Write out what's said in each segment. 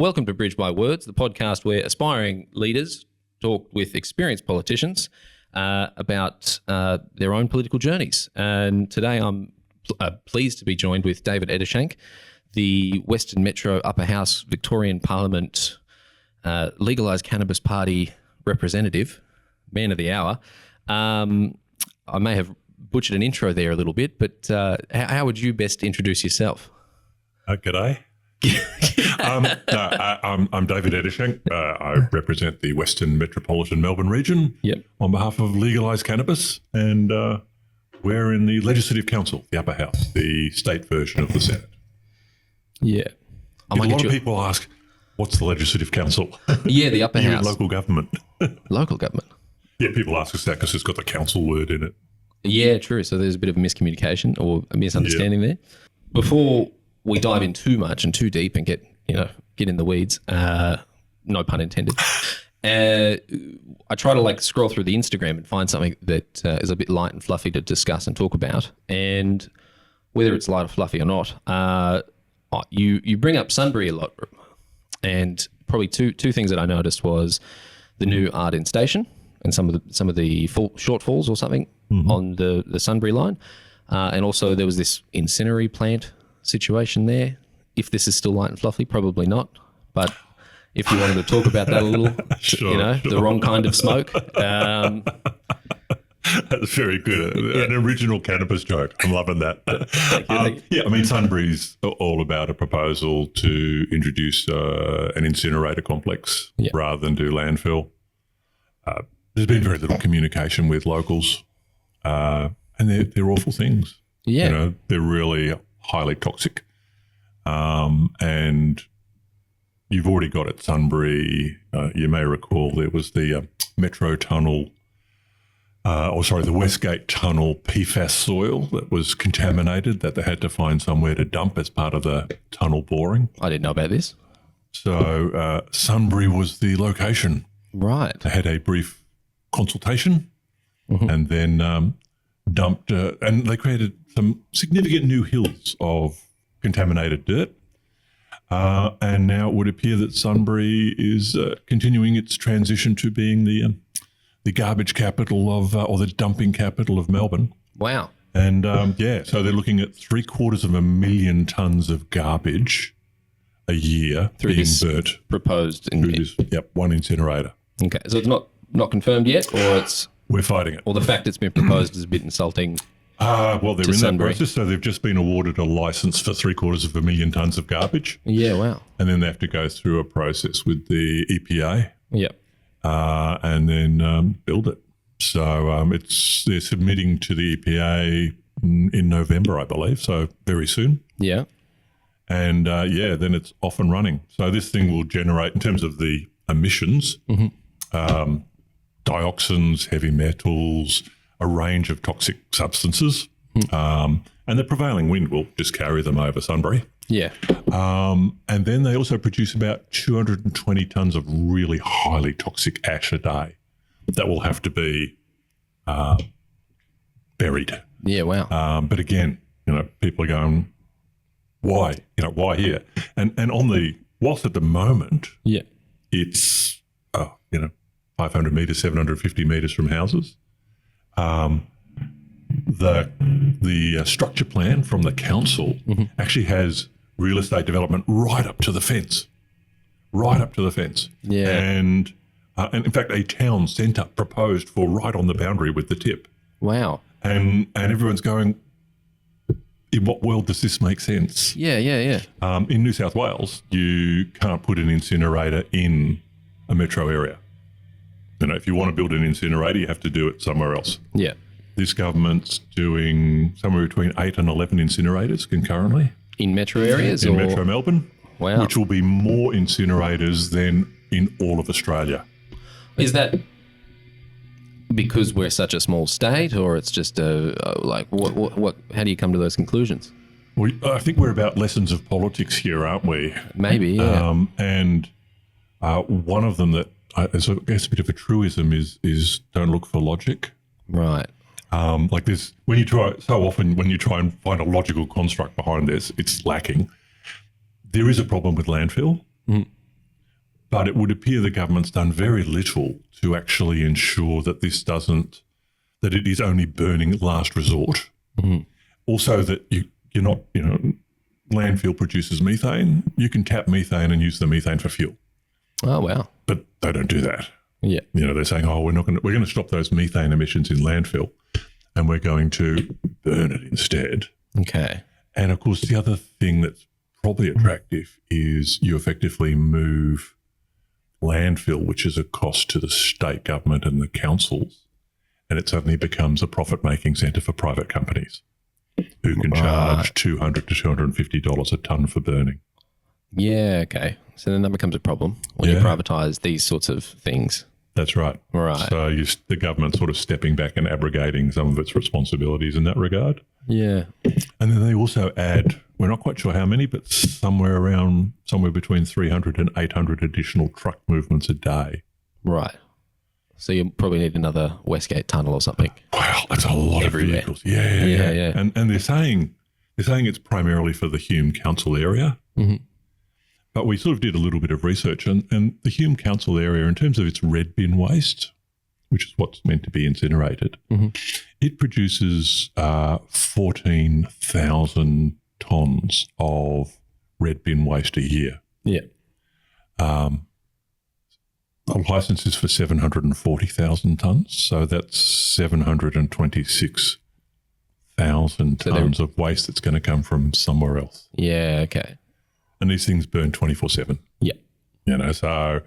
Welcome to Bridge by Words, the podcast where aspiring leaders talk with experienced politicians about their own political journeys. And today I'm pleased to be joined with David Ettershank, the Western Metro Upper House Victorian Parliament Legalise Cannabis Party representative, man of the hour. I may have butchered an intro there a little bit, but how would you best introduce yourself? G'day. I'm David Ettershank. I represent the Western Metropolitan Melbourne region on behalf of Legalise Cannabis, and we're in the Legislative Council, the Upper House, the state version of the Senate. Yeah. A lot of people ask, what's the Legislative Council? Yeah, the Upper House. Local government. Local government. Yeah, people ask us that because it's got the council word in it. Yeah, true. So there's a bit of a miscommunication or a misunderstanding there. Before we dive in too much and too deep and get in the weeds, no pun intended. I try to scroll through the Instagram and find something that is a bit light and fluffy to discuss and talk about. And whether it's light or fluffy or not, you bring up Sunbury a lot. And probably two things that I noticed was the new art in station and some of the shortfalls or something on the Sunbury line. And also there was this Incinerator plant situation there. If this is still light and fluffy, probably not. But if you wanted to talk about that a little, sure. The wrong kind of smoke. That's very good. An original cannabis joke. I'm loving that. Sunbury's all about a proposal to introduce an incinerator complex rather than do landfill. There's been very little communication with locals, and they're awful things. Yeah, they're really highly toxic, and you've already got at Sunbury. You may recall there was the Metro Tunnel, the Westgate Tunnel PFAS soil that was contaminated that they had to find somewhere to dump as part of the tunnel boring. I didn't know about this. So Sunbury was the location. Right. They had a brief consultation and then dumped, and they created some significant new hills of contaminated dirt. And now it would appear that Sunbury is continuing its transition to being the garbage capital of, or the dumping capital of Melbourne. Wow. And so they're looking at 750,000 tonnes of garbage a year through being burnt. Proposed. One incinerator. Okay. So it's not confirmed yet, or it's... We're fighting it. Or the fact it's been proposed is a bit insulting. They're in Sunbury. that process, so they've just been awarded a licence for 750,000 tonnes of garbage. Yeah, wow. And then they have to go through a process with the EPA. Yep. And then build it. So they're submitting to the EPA in November, I believe, so very soon. Yeah. And then it's off and running. So this thing will generate, in terms of the emissions, dioxins, heavy metals, a range of toxic substances, and the prevailing wind will just carry them over Sunbury. Yeah. And then they also produce about 220 tonnes of really highly toxic ash a day that will have to be buried. Yeah, wow. But again, people are going, why? Why here? And whilst at the moment, it's 500 metres, 750 metres from houses. The structure plan from the council actually has real estate development right up to the fence. Yeah. And in fact, a town centre proposed for right on the boundary with the tip. Wow. And everyone's going, in what world does this make sense? Yeah. In New South Wales, you can't put an incinerator in a metro area. If you want to build an incinerator, you have to do it somewhere else. Yeah. This government's doing somewhere between 8 and 11 incinerators concurrently. In metro areas? In Metro Melbourne. Wow. Which will be more incinerators than in all of Australia. Is that because we're such a small state, or it's just what? How do you come to those conclusions? I think we're about lessons of politics here, aren't we? Maybe, yeah. And one of them that I guess a bit of a truism is don't look for logic. Right. Like this, when you try and find a logical construct behind this, it's lacking. There is a problem with landfill. But it would appear the government's done very little to actually ensure that that it is only burning at last resort. Mm-hmm. Also that you're not, landfill produces methane. You can tap methane and use the methane for fuel. Oh, wow. But they don't do that. Yeah. They're saying, we're going to stop those methane emissions in landfill and we're going to burn it instead. Okay. And of course, the other thing that's probably attractive is you effectively move landfill, which is a cost to the state government and the councils, and it suddenly becomes a profit-making centre for private companies who can charge $200 to $250 a tonne for burning. Yeah, okay. So then that becomes a problem when you privatise these sorts of things. That's right. Right. So the government sort of stepping back and abrogating some of its responsibilities in that regard. Yeah. And then they also add, we're not quite sure how many, but somewhere between 300 and 800 additional truck movements a day. Right. So you probably need another Westgate tunnel or something. Wow, that's a lot Everywhere. of vehicles. Yeah. And they're saying it's primarily for the Hume Council area. Mm-hmm. But we sort of did a little bit of research, and the Hume Council area, in terms of its red bin waste, which is what's meant to be incinerated, it produces 14,000 tonnes of red bin waste a year. Yeah. The licence is for 740,000 tonnes, so that's 726,000 tonnes of waste that's going to come from somewhere else. Yeah, okay. And these things burn 24/7. Yeah. So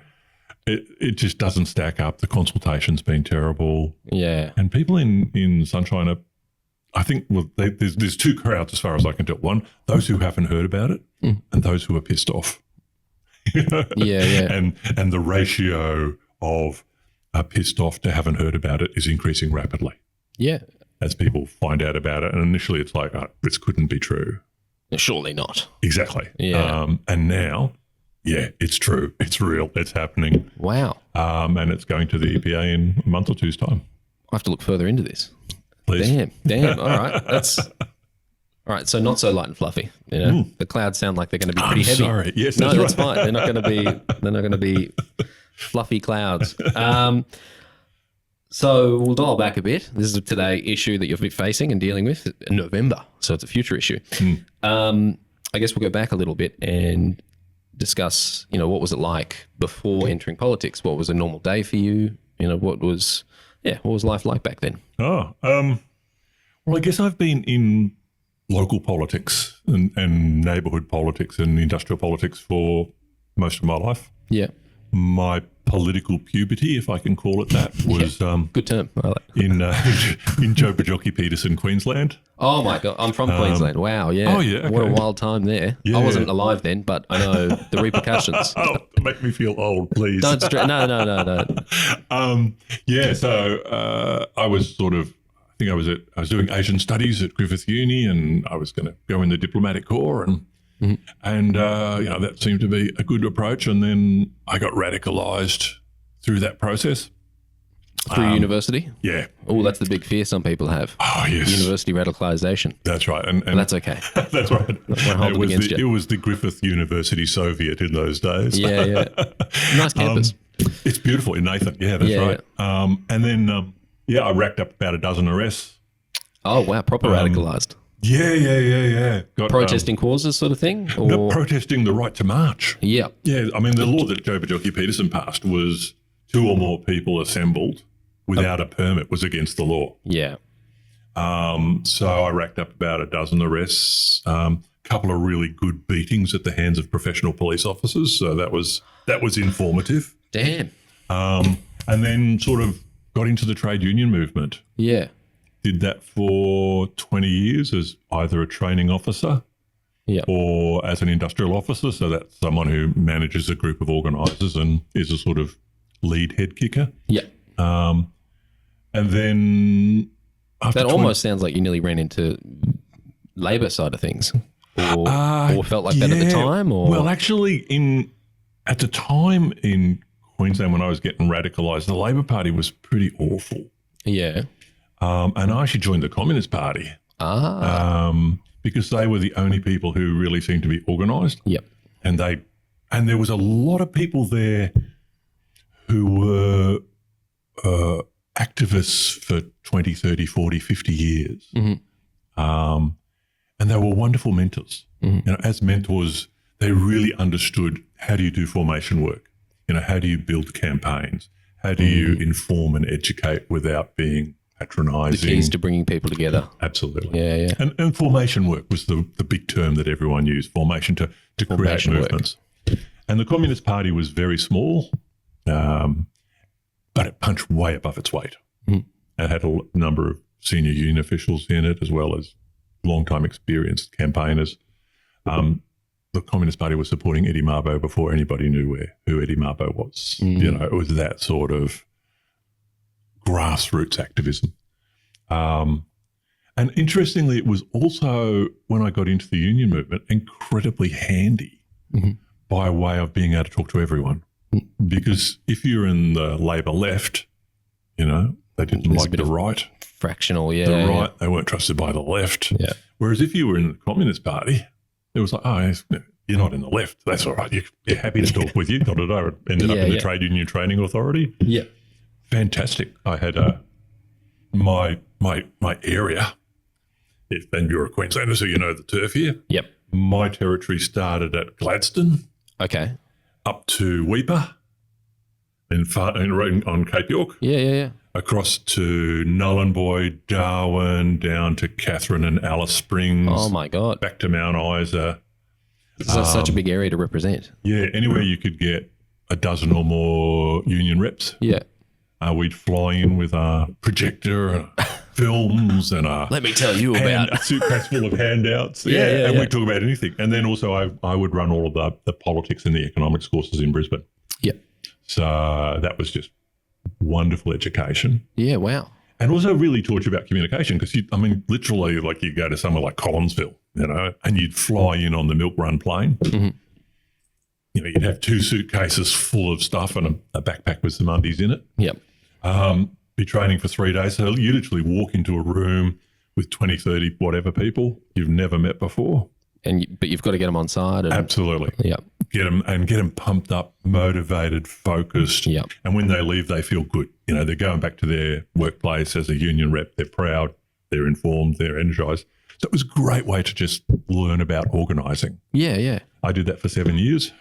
it just doesn't stack up. The consultation's been terrible. Yeah. And people in Sunshine are, I think, there's two crowds as far as I can tell. One, those who haven't heard about it and those who are pissed off. Yeah. And the ratio of pissed off to haven't heard about it is increasing rapidly. Yeah. As people find out about it. And initially it's like, this couldn't be true. Surely not. Exactly. Yeah. And now, it's true. It's real. It's happening. Wow. And it's going to the EPA in a month or two's time. I have to look further into this. Please. Damn. All right. All right. So not so light and fluffy. The clouds sound like they're going to be pretty heavy. Sorry. Yes, no, that's right. fine. They're not going to be fluffy clouds. So we'll dial back a bit. This is a today issue that you've been facing and dealing with in November. So it's a future issue. I guess we'll go back a little bit and discuss, what was it like before entering politics? What was a normal day for you? What was life like back then? Well, I guess I've been in local politics and neighbourhood politics and industrial politics for most of my life. Yeah. My political puberty, if I can call it that, was good term. I like in Bjelke-Petersen, Queensland. Oh my God, I'm from Queensland. Wow, yeah. Oh yeah, okay. What a wild time there. Yeah. I wasn't alive then, but I know the repercussions. Make me feel old, please. No. So I was I was doing Asian studies at Griffith Uni, and I was going to go in the diplomatic corps, and that seemed to be a good approach. And then I got radicalised through that process. Through university? Yeah. Oh, that's the big fear some people have. Oh, yes. University radicalisation. That's right. And that's okay. That's right. It was the Griffith University Soviet in those days. Yeah. Nice campus. It's beautiful in Nathan. Yeah, that's right. And then, I racked up about a dozen arrests. Oh, wow. Proper radicalised. Yeah. Protesting causes sort of thing? Or? No, protesting the right to march. Yeah. Yeah, I mean, the law that Bjelke-Petersen passed was 2 or more people assembled without a permit was against the law. Yeah. So I racked up about a dozen arrests, couple of really good beatings at the hands of professional police officers. So that was informative. Damn. And then sort of got into the trade union movement. Yeah. Did that for 20 years as either a training officer or as an industrial officer. So that's someone who manages a group of organisers and is a sort of lead head kicker. Yeah. And then that almost sounds like you nearly ran into Labor side of things, or felt like that at the time. Or well, actually, at the time in Queensland when I was getting radicalised, the Labor Party was pretty awful. Yeah. And I actually joined the Communist Party. Because they were the only people who really seemed to be organised. Yep. And they And there was a lot of people there who were activists for 20, 30, 40, 50 years. And they were wonderful mentors. As mentors, they really understood, how do you do formation work? How do you build campaigns? How do you inform and educate without being patronising? The keys to bringing people together. Absolutely. Yeah. And formation work was the big term that everyone used, formation to create movements. And the Communist Party was very small, but it punched way above its weight. It had a number of senior union officials in it, as well as long-time experienced campaigners. The Communist Party was supporting Eddie Mabo before anybody knew who Eddie Mabo was. It was that sort of grassroots activism. And interestingly, it was also, when I got into the union movement, incredibly handy by way of being able to talk to everyone. Because if you're in the Labor left, they didn't like the right. Fractional, The right, they weren't trusted by the left. Yeah. Whereas if you were in the Communist Party, it was like, oh, you're not in the left. That's all right. You're happy to talk with you. Ended up in the Trade Union Training Authority. Yeah. Fantastic. I had my area, and you're a Queenslander, so you know the turf here. Yep. My territory started at Gladstone. Okay. Up to Weipa on Cape York. Yeah. Across to Nhulunbuy, Darwin, down to Catherine and Alice Springs. Oh, my God. Back to Mount Isa. That's such a big area to represent. Yeah, anywhere you could get a dozen or more union reps. Yeah. We'd fly in with a projector and films and let me tell you about a suitcase full of handouts. Yeah. We'd talk about anything. And then also I would run all of the politics and the economics courses in Brisbane. Yeah. So that was just wonderful education. Yeah, wow. And also really taught you about communication because, literally, like you go to somewhere like Collinsville, and you'd fly in on the Milk Run plane. You'd have 2 suitcases full of stuff and a backpack with some undies in it. Yep. Be training for 3 days. So you literally walk into a room with 20, 30, whatever people you've never met before. But you've got to get them on side. Absolutely. Yeah. Get them pumped up, motivated, focused. Yeah. And when they leave, they feel good. They're going back to their workplace as a union rep. They're proud, they're informed, they're energized. So it was a great way to just learn about organising. Yeah. I did that for 7 years.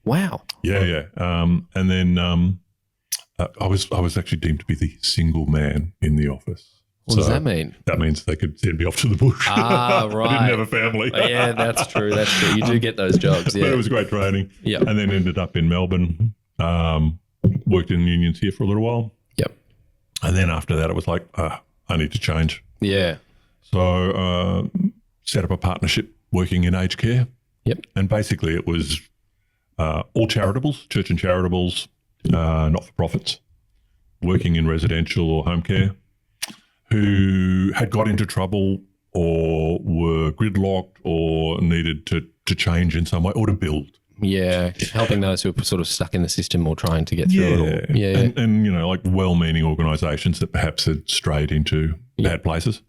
Wow. Yeah. And then I was actually deemed to be the single man in the office. What does that mean? That means they could send me off to the bush. Ah, right. I didn't have a family. Yeah, that's true. You do get those jobs, yeah. But it was great training. Yeah. And then ended up in Melbourne, worked in unions here for a little while. Yep. And then after that, it was like, I need to change. Yeah. So set up a partnership working in aged care. Yep. And basically it was all charitables, church and charitables, not-for-profits, working in residential or home care, who had got into trouble or were gridlocked or needed to change in some way or to build. Yeah, helping those who are sort of stuck in the system or trying to get through it all. Yeah. And like well-meaning organisations that perhaps had strayed into bad places.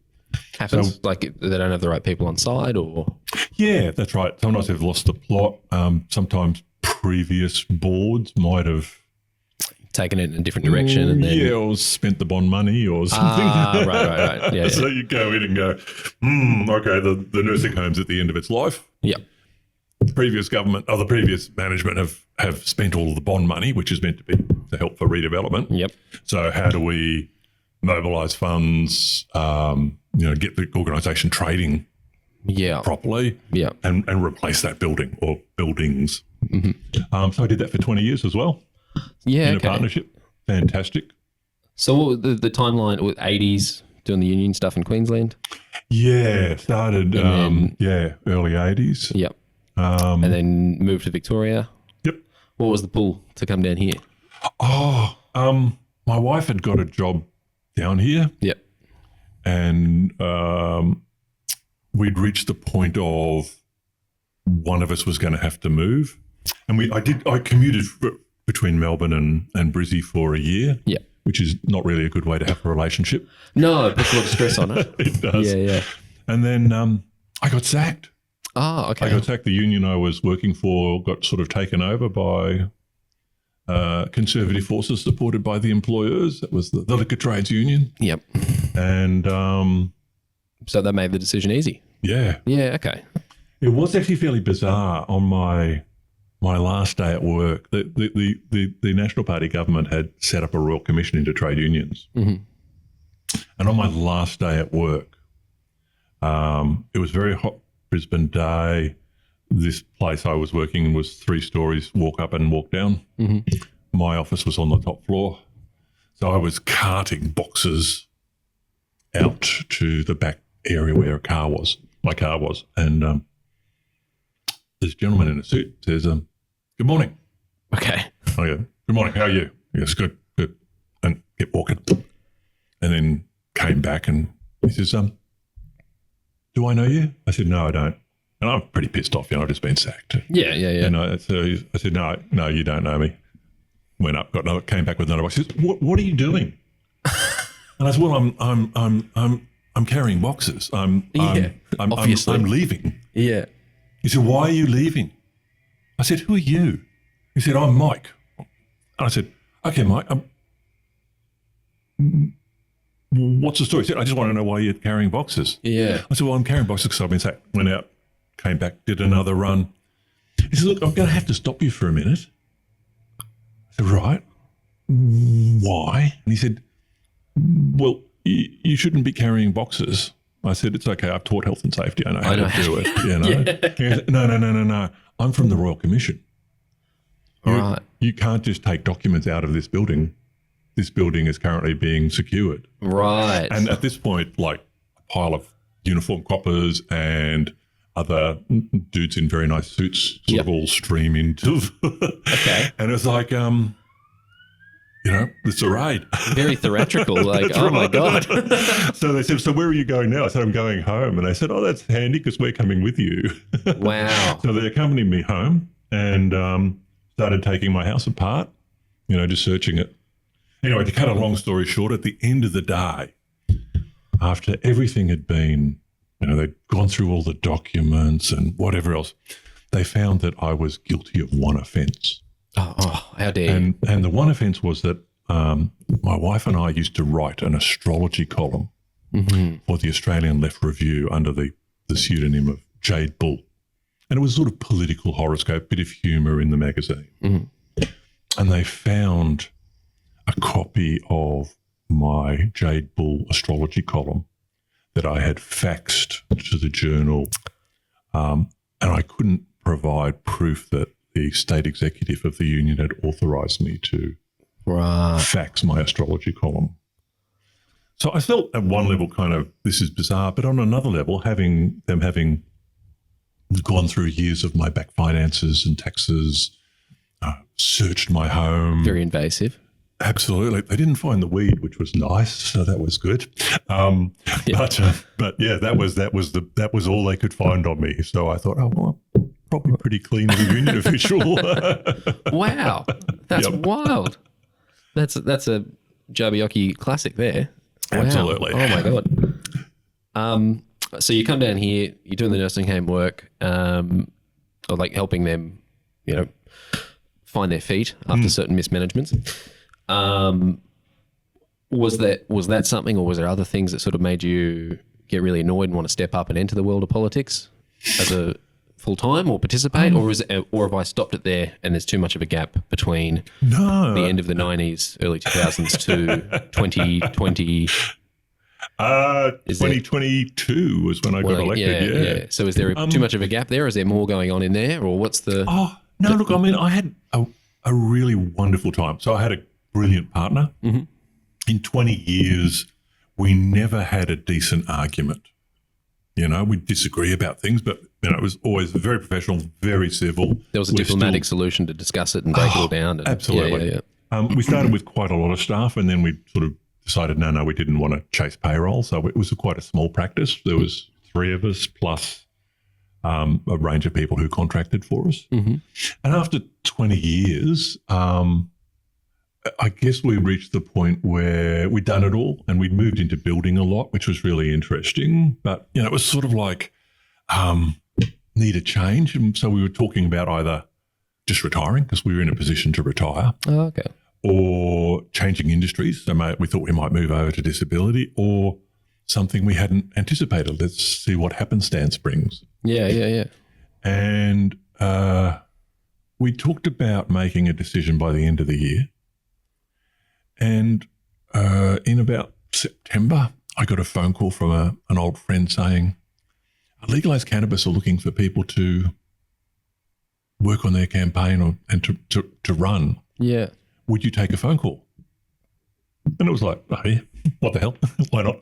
Happens, like they don't have the right people on side or? Yeah, that's right. Sometimes they've lost the plot. Sometimes previous boards might have taken it in a different direction and then or spent the bond money or something. Right. Yeah. So you go in and go, okay, the nursing home's at the end of its life. Yeah. The previous government or the previous management have spent all of the bond money, which is meant to be to help for redevelopment. Yep. So how do we mobilise funds, get the organisation trading properly and replace that building or buildings. Mm-hmm. So I did that for 20 years as well. Yeah, in a partnership. Fantastic. So what was the timeline with 80s doing the union stuff in Queensland? Yeah, started early 80s. Yep. And then moved to Victoria. Yep. What was the pull to come down here? My wife had got a job down here. Yep. And we'd reached the point of one of us was going to have to move. And I commuted between Melbourne and Brizzy for a year. Yeah. Which is not really a good way to have a relationship. No, it puts a lot of stress on it. It does. Yeah. And then I got sacked. Oh, okay. I got attacked. The union I was working for got sort of taken over by conservative forces supported by the employers. That was the Liquor Trades Union. Yep. And So that made the decision easy. yeah, Yeah, okay. it was actually fairly bizarre. On my last day at work, the National Party government had set up a royal commission into trade unions. Mm-hmm. And on my last day at work, it was very hot Brisbane day. This place I was working in was 3 stories, walk up and walk down. Mm-hmm. My office was on the top floor. So I was carting boxes out to the back area where my car was. And this gentleman in a suit says, good morning. Okay. I go, good morning, how are you? Yes, good. And kept walking. And then came back and he says, do I know you? I said, no, I don't. And I'm pretty pissed off, I've just been sacked. Yeah. And so I said, no, you don't know me. Went up, came back with another box. He says, what are you doing? And I said, well, I'm carrying boxes. I'm leaving. Yeah. He said, why are you leaving? I said, who are you? He said, I'm Mike. And I said, okay, Mike, what's the story? He said, I just want to know why you're carrying boxes. Yeah. I said, well, I'm carrying boxes because I've been sacked. Went out, came back, did another run. He said, look, I'm going to have to stop you for a minute. I said, right. Why? And he said, well, you shouldn't be carrying boxes. I said, it's okay. I've taught health and safety. I know how to do it. Yeah. He said, no. I'm from the Royal Commission. Right. You can't just take documents out of this building. This building is currently being secured. Right. And at this point, like a pile of uniform coppers and other dudes in very nice suits sort of all stream into. Okay. And it's like, it's a raid. Very theatrical. Like, oh my God. So they said, so where are you going now? I said, I'm going home. And they said, oh, that's handy because we're coming with you. Wow. So they accompanied me home and started taking my house apart, just searching it. Anyway, to cut a long story short, at the end of the day, after everything had been, they'd gone through all the documents and whatever else, they found that I was guilty of one offence. Oh, how dare you. And the one offence was that my wife and I used to write an astrology column for the Australian Left Review under the pseudonym of Jade Bull. And it was sort of political horoscope, bit of humour in the magazine. Mm-hmm. And they found a copy of my Jade Bull astrology column that I had faxed to the journal, and I couldn't provide proof that the state executive of the union had authorised me to fax my astrology column. So I felt at one level kind of, this is bizarre, but on another level, having gone through years of my back finances and taxes, searched my home. Very invasive. Absolutely. They didn't find the weed, which was nice, so that was good. But yeah, that was all they could find on me. So I thought, oh well, I'm probably pretty clean as a union official. Wow, that's wild. That's a Bjelke classic there. Wow. Absolutely. Oh my God. So you come down here, you're doing the nursing home work, or like helping them, find their feet after certain mismanagements. Was that something, or was there other things that sort of made you get really annoyed and want to step up and enter the world of politics as a full time, or participate, or have I stopped it there and there's too much of a gap between the end of the 90s, early 2000s to 2020? 2022 was when I got elected. Yeah. So is there too much of a gap there? Is there more going on in there, or what's the? Oh no! Look, I mean, I had a really wonderful time. So I had a brilliant partner. Mm-hmm. In 20 years, we never had a decent argument. We'd disagree about things, but it was always very professional, very civil. There was a diplomatic solution to discuss it and break it all down. And, absolutely. Yeah. We started with quite a lot of staff, and then we sort of decided, no, we didn't want to chase payroll. So it was quite a small practice. There was 3 of us plus a range of people who contracted for us. Mm-hmm. And after 20 years, I guess we reached the point where we'd done it all and we'd moved into building a lot, which was really interesting. But, it was sort of like need a change. And so we were talking about either just retiring, because we were in a position to retire, Oh, okay. or changing industries. So we thought we might move over to disability, or something we hadn't anticipated. Let's see what happenstance brings. Yeah. And we talked about making a decision by the end of the year. And in about September, I got a phone call from an old friend saying, Legalise Cannabis are looking for people to work on their campaign and to run. Yeah. Would you take a phone call? And it was like, oh, yeah, what the hell? Why not?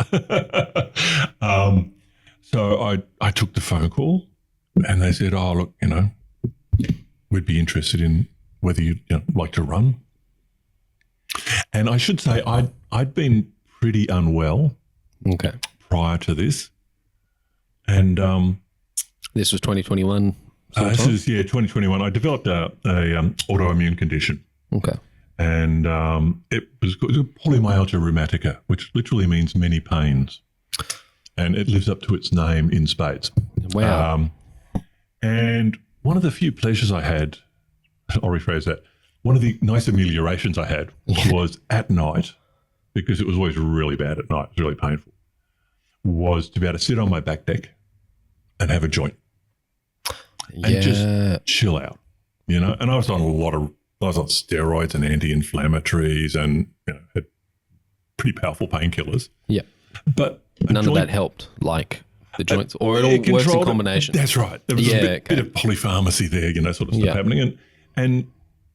So I took the phone call, and they said, oh, look, we'd be interested in whether you'd like to run. And I should say I'd been pretty unwell prior to this. And this was 2021? This is 2021. I developed a autoimmune condition. Okay. And it was polymyalgia rheumatica, which literally means many pains. And it lives up to its name in spades. Wow. And one of the few pleasures I had, I'll rephrase that, one of the nice ameliorations I had was at night, because it was always really bad at night, it was really painful, was to be able to sit on my back deck and have a joint and just chill out, And I was on I was on steroids and anti-inflammatories and had pretty powerful painkillers. Yeah. But none of that helped, like the joints, or it all works in combination. That's right. There was a bit of polypharmacy there, sort of stuff happening.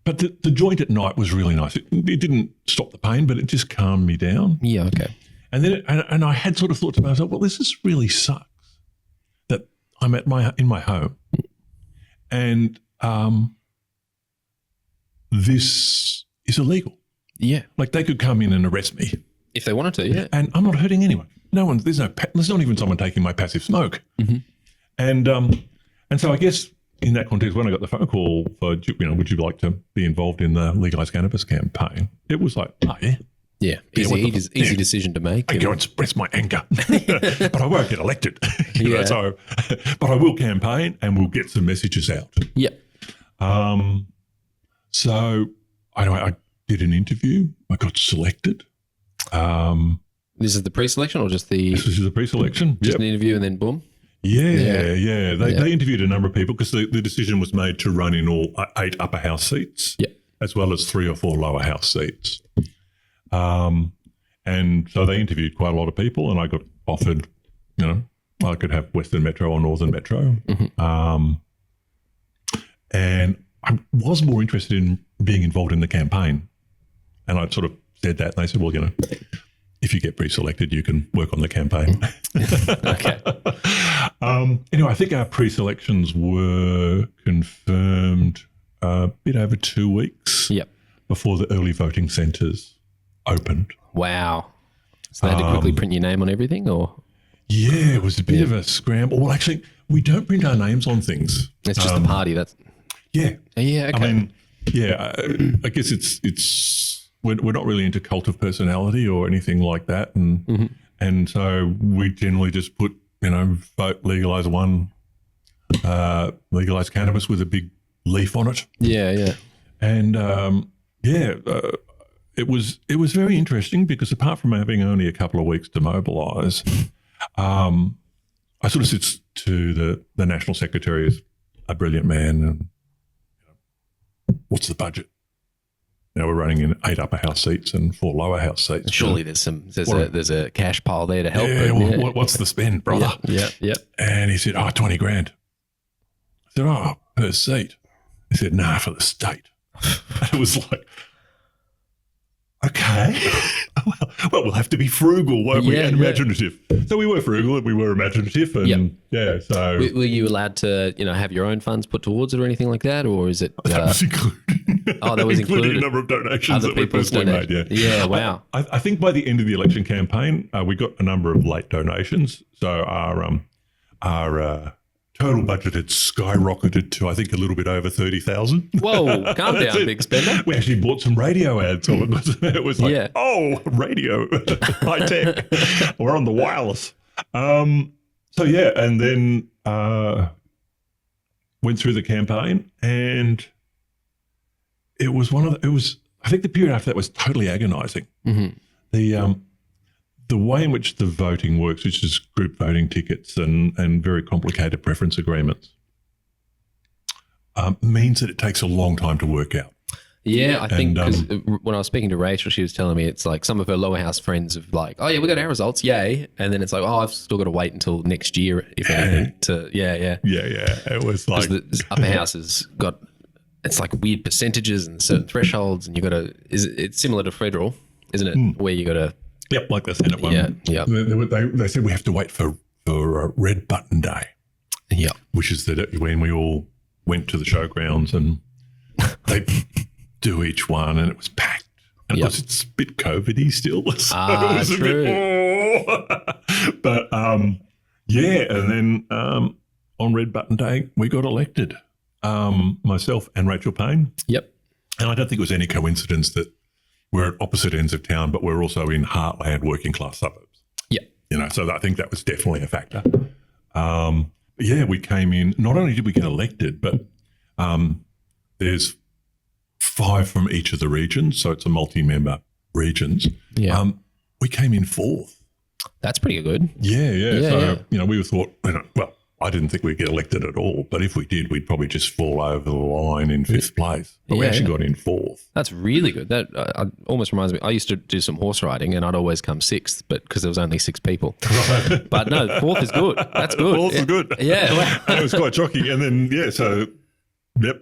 But the joint at night was really nice. It didn't stop the pain, but it just calmed me down. Yeah, okay. And then and I had sort of thought to myself, well, this just really sucks that I'm in my home, and this is illegal. Yeah, like they could come in and arrest me if they wanted to. Yeah, and I'm not hurting anyone. No one. There's not even someone taking my passive smoke. Mm-hmm. And so I guess in that context, when I got the phone call for, would you like to be involved in the Legalise Cannabis campaign? It was like, oh yeah. Yeah, easy decision to make. I go and express my anger, but I won't get elected. So, but I will campaign and we'll get some messages out. Yeah. So I did an interview. I got selected. This is the pre-selection or just the? This is the pre-selection. Just an interview and then boom. Yeah. They interviewed a number of people because the decision was made to run in all 8 upper house seats, as well as 3 or 4 lower house seats. And so they interviewed quite a lot of people, and I got offered, I could have Western Metro or Northern Metro. Mm-hmm. And I was more interested in being involved in the campaign. And I sort of said that, and they said, well, if you get pre-selected, you can work on the campaign. Okay. Anyway, I think our pre-selections were confirmed a bit over 2 weeks before the early voting centres opened. Wow. So they had to quickly print your name on everything, or? Yeah, it was a bit of a scramble. Well, actually, we don't print our names on things. It's just a party. That's Yeah. Yeah, okay. I mean, I guess it's we're not really into cult of personality or anything like that. And so we generally just put, vote Legalise 1, Legalise Cannabis with a big leaf on it. Yeah. And it was very interesting because apart from having only a couple of weeks to mobilise, I sort of said to the National Secretary, is a brilliant man, and what's the budget? We're running in 8 upper house seats and 4 lower house seats. Surely there's a cash pile there to help. What's the spend, brother? Yeah. And he said, 20 grand. I said, per seat. He said, nah, for the state. And it was like, okay. Well, we'll have to be frugal, won't we? And imaginative. So we were frugal and we were imaginative. And so. Were you allowed to, have your own funds put towards it or anything like that? Or is it? That was included. Oh, that was including a number of donations that we personally made. Yeah, wow. I think by the end of the election campaign, we got a number of late donations. So our total budget had skyrocketed to, I think, a little bit over 30,000. Whoa, calm down, big spender. We actually bought some radio ads. So it was like, radio, high tech. We're on the wireless. And then went through the campaign, and it was I think the period after that was totally agonising. The way in which the voting works, which is group voting tickets and very complicated preference agreements, means that it takes a long time to work out. Yeah, I think because when I was speaking to Rachel, she was telling me it's like some of her lower house friends have like, oh yeah, we got our results, yay, and then it's like, oh, I've still got to wait until next year, if anything. Yeah. It was like the upper house has got, it's like weird percentages and certain thresholds, and you got to. It's similar to federal, isn't it? Where you got to. Yep, like the Senate one. Yeah. They said we have to wait for Red Button Day. Yeah, which is when we all went to the showgrounds and they do each one, and it was packed. And of course, it's a bit COVID-y still. So it was true. A bit, but and then on Red Button Day, we got elected. Myself and Rachel Payne. Yep. And I don't think it was any coincidence that we're at opposite ends of town, but we're also in heartland working class suburbs. Yeah. So I think that was definitely a factor. We came in, not only did we get elected, but there's 5 from each of the regions, so it's a multi-member regions. Yeah. We came in 4th. That's pretty good. Yeah. So, we thought, I didn't think we'd get elected at all, but if we did, we'd probably just fall over the line in 5th place. But we actually got in 4th. That's really good. That almost reminds me, I used to do some horse riding and I'd always come 6th, but because there was only 6 people. Right. But no, 4th is good. That's good. 4th is good. Yeah. And it was quite shocking. And then,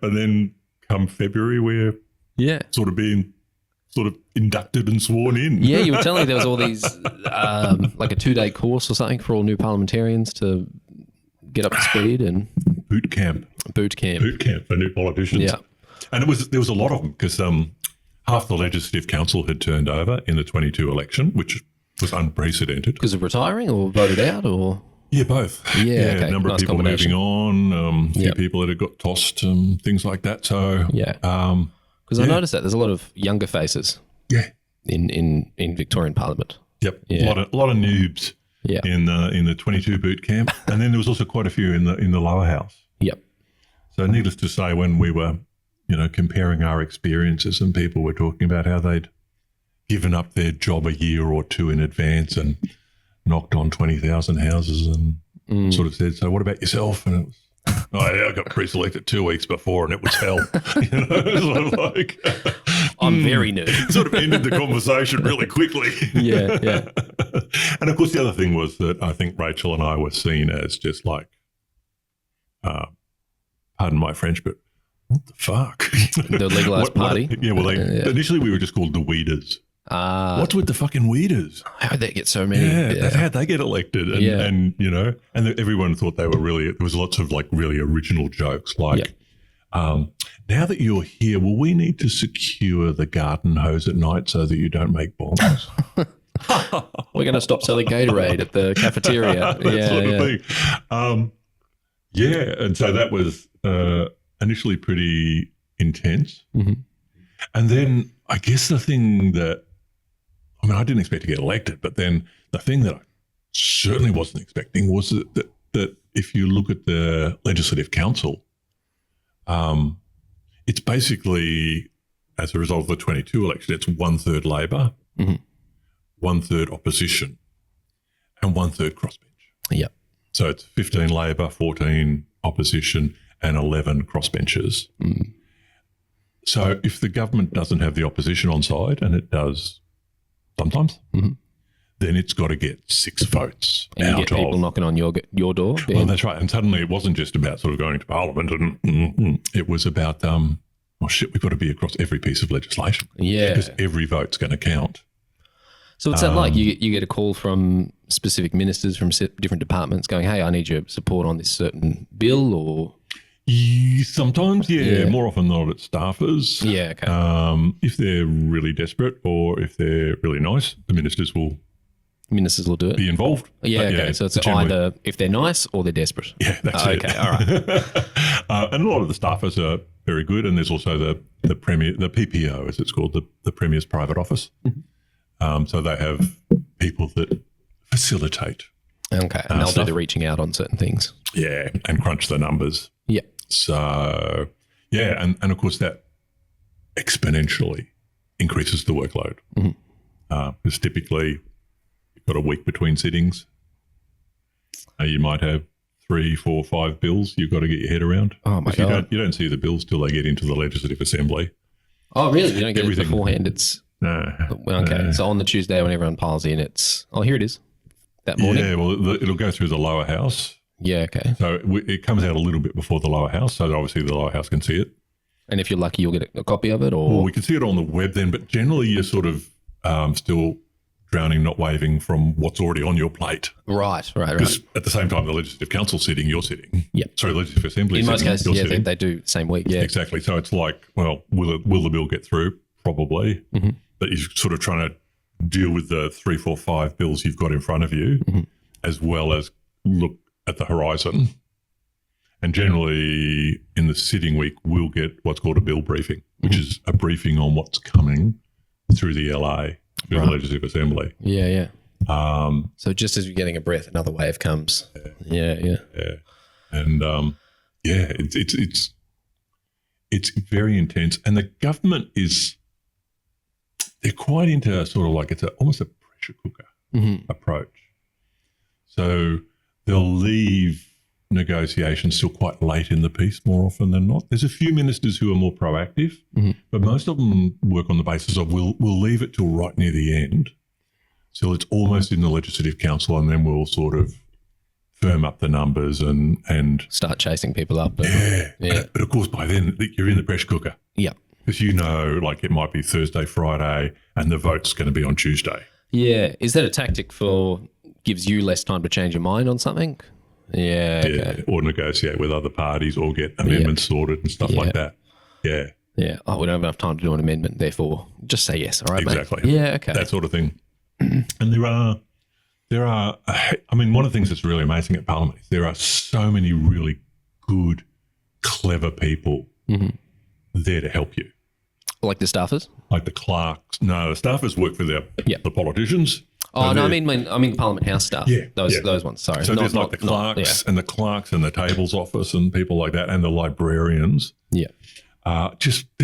and then come February, we're sort of inducted and sworn in. Yeah, you were telling me there was all these, like a 2-day course or something for all new parliamentarians to get up to speed and boot camp for new politicians. Yeah, and there was a lot of them because half the Legislative Council had turned over in the 22 election, which was unprecedented. Because of retiring or voted out or? Yeah, both. Yeah, okay. A number of people moving on, a few people that had got tossed, things like that. So because I noticed that there's a lot of younger faces. Yeah. In Victorian Parliament. Yep. Yeah. A lot of noobs. Yeah. In the 22 boot camp, and then there was also quite a few in the lower house. Yep. So needless to say, when we were, comparing our experiences, and people were talking about how they'd given up their job a year or 2 in advance and knocked on 20,000 houses, and sort of said, "So what about yourself?" And it was, I got pre-selected 2 weeks before, and it was hell. Sort of like. I'm very new. Sort of ended the conversation really quickly. Yeah. And of course, the other thing was that I think Rachel and I were seen as just like, pardon my French, but what the fuck? The Legalise Party? Initially we were just called the Weeders. What's with the fucking Weeders? How'd they get so many? How'd they get elected? And everyone thought they were really, there was lots of like really original jokes like, now that you're here, will we need to secure the garden hose at night so that you don't make bombs? We're going to stop selling Gatorade at the cafeteria. That sort of thing. And so that was initially pretty intense. Mm-hmm. And then I guess the thing that, I didn't expect to get elected, but then the thing that I certainly wasn't expecting was that if you look at the Legislative Council, it's basically, as a result of the 22 election, it's 1/3 Labor, 1/3 opposition, and 1/3 crossbench. Yep. So it's 15 Labor, 14 opposition, and 11 crossbenchers. Mm. So if the government doesn't have the opposition on side, and it does sometimes, then it's got to get 6 votes and you get people knocking on your door. Ben. Well, that's right. And suddenly it wasn't just about sort of going to Parliament, and it was about, we've got to be across every piece of legislation. Yeah. Because every vote's going to count. So what's that like? You get a call from specific ministers from different departments going, hey, I need your support on this certain bill or... Sometimes, more often than not, it's staffers. Yeah, okay. If they're really desperate or if they're really nice, the ministers will do it. Be involved. Yeah, okay. So it's either if they're nice or they're desperate. Yeah, that's it. Okay, all right. And a lot of the staffers are very good, and there's also the Premier, the PPO, as it's called, the Premier's private office. Mm-hmm. So they have people that facilitate. Okay, and they'll do the reaching out on certain things. Yeah, and crunch the numbers. Yeah. So, yeah, and of course that exponentially increases the workload. Because typically you've got a week between sittings. You might have 3, 4, 5 bills you've got to get your head around. Oh, my God. You don't see the bills till they get into the Legislative Assembly. Oh, really? You don't get it beforehand? It's... No. Okay. So on the Tuesday when everyone piles in, it's... Oh, here it is. That morning? Yeah, well, it'll go through the lower house. Yeah, okay. So it comes out a little bit before the lower house, so that obviously the lower house can see it. And if you're lucky, you'll get a copy of it? Or Well, we can see it on the web then, but generally you're sort of still drowning, not waving from what's already on your plate. Right. Because at the same time the Legislative Council's sitting, you're sitting. Yeah. Sorry, Legislative Assembly in sitting, most cases, you're yeah, sitting. they do same week, yeah. Exactly. So it's like, well, will the bill get through? Probably. But you're sort of trying to deal with the 3, 4, 5 bills you've got in front of you, as well as look at the horizon. And generally in the sitting week, we'll get what's called a bill briefing, which is a briefing on what's coming through the LA, through the Legislative Assembly. Yeah. So just as you're getting a breath, another wave comes. Yeah. And it's very intense. And the government they're quite into sort of like it's almost a pressure cooker approach. So they'll leave negotiations still quite late in the piece more often than not. There's a few ministers who are more proactive, but most of them work on the basis of we'll leave it till right near the end, so it's almost in the Legislative Council, and then we'll sort of firm up the numbers and start chasing people up. Yeah. But of course by then you're in the pressure cooker. Yeah. Because like it might be Thursday, Friday, and the vote's going to be on Tuesday. Yeah. Is that a tactic gives you less time to change your mind on something? Yeah. Okay. Or negotiate with other parties or get amendments sorted and stuff like that. Yeah. Yeah. Oh, we don't have enough time to do an amendment, therefore just say yes. All right, exactly. mate. Yeah. Okay. That sort of thing. And there are, I mean, one of the things that's really amazing at Parliament is there are so many really good, clever people there to help you. Like the staffers? Like the clerks. No, the staffers work for the politicians. Oh, so no, I mean Parliament House staff. Yeah. Those ones, sorry. So there's like the clerks and the clerks and the tables office and people like that, and the librarians. Yeah. They're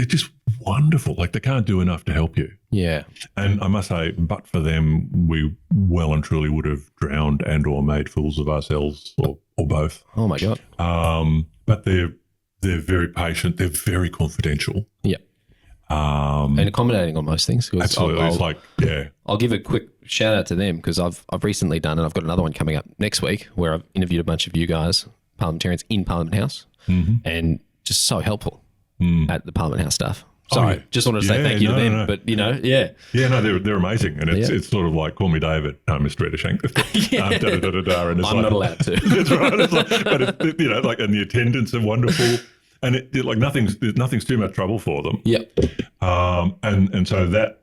just wonderful. Like they can't do enough to help you. Yeah. And I must say, but for them, we well and truly would have drowned and or made fools of ourselves or both. Oh my God. But they're very patient. They're very confidential. Yeah. And accommodating on most things. Absolutely. I'll give a quick shout out to them because I've recently done, and I've got another one coming up next week where I've interviewed a bunch of you guys, parliamentarians in Parliament House, and just so helpful at the Parliament House staff. Sorry, just wanted to say thank you to them. No. But no, they're amazing, and it's sort of like call me David, Mr. Ettershank. And I'm not allowed to. That's right. It's like, but and the attendants are wonderful, and nothing's too much trouble for them. Yep. And so that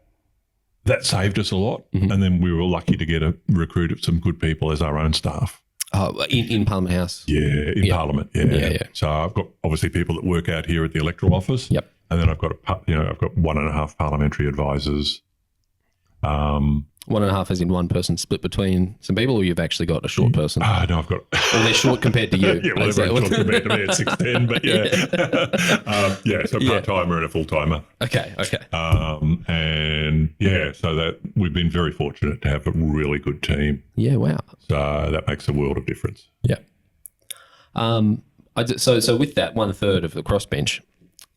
saved us a lot, and then we were lucky to get a recruit of some good people as our own staff. In Parliament House. Yeah, Parliament. Yeah. So I've got obviously people that work out here at the electoral office. Yep. And then I've got 1.5 parliamentary advisors. 1.5 as in one person split between some people, or you've actually got a short person? No, I've got. Well, they're short compared to you. Yeah, well, they're very short compared to me at 6'10", but so part-timer and a full-timer. Okay. So that we've been very fortunate to have a really good team. Yeah, wow. So that makes a world of difference. Yeah. So with that 1/3 of the crossbench,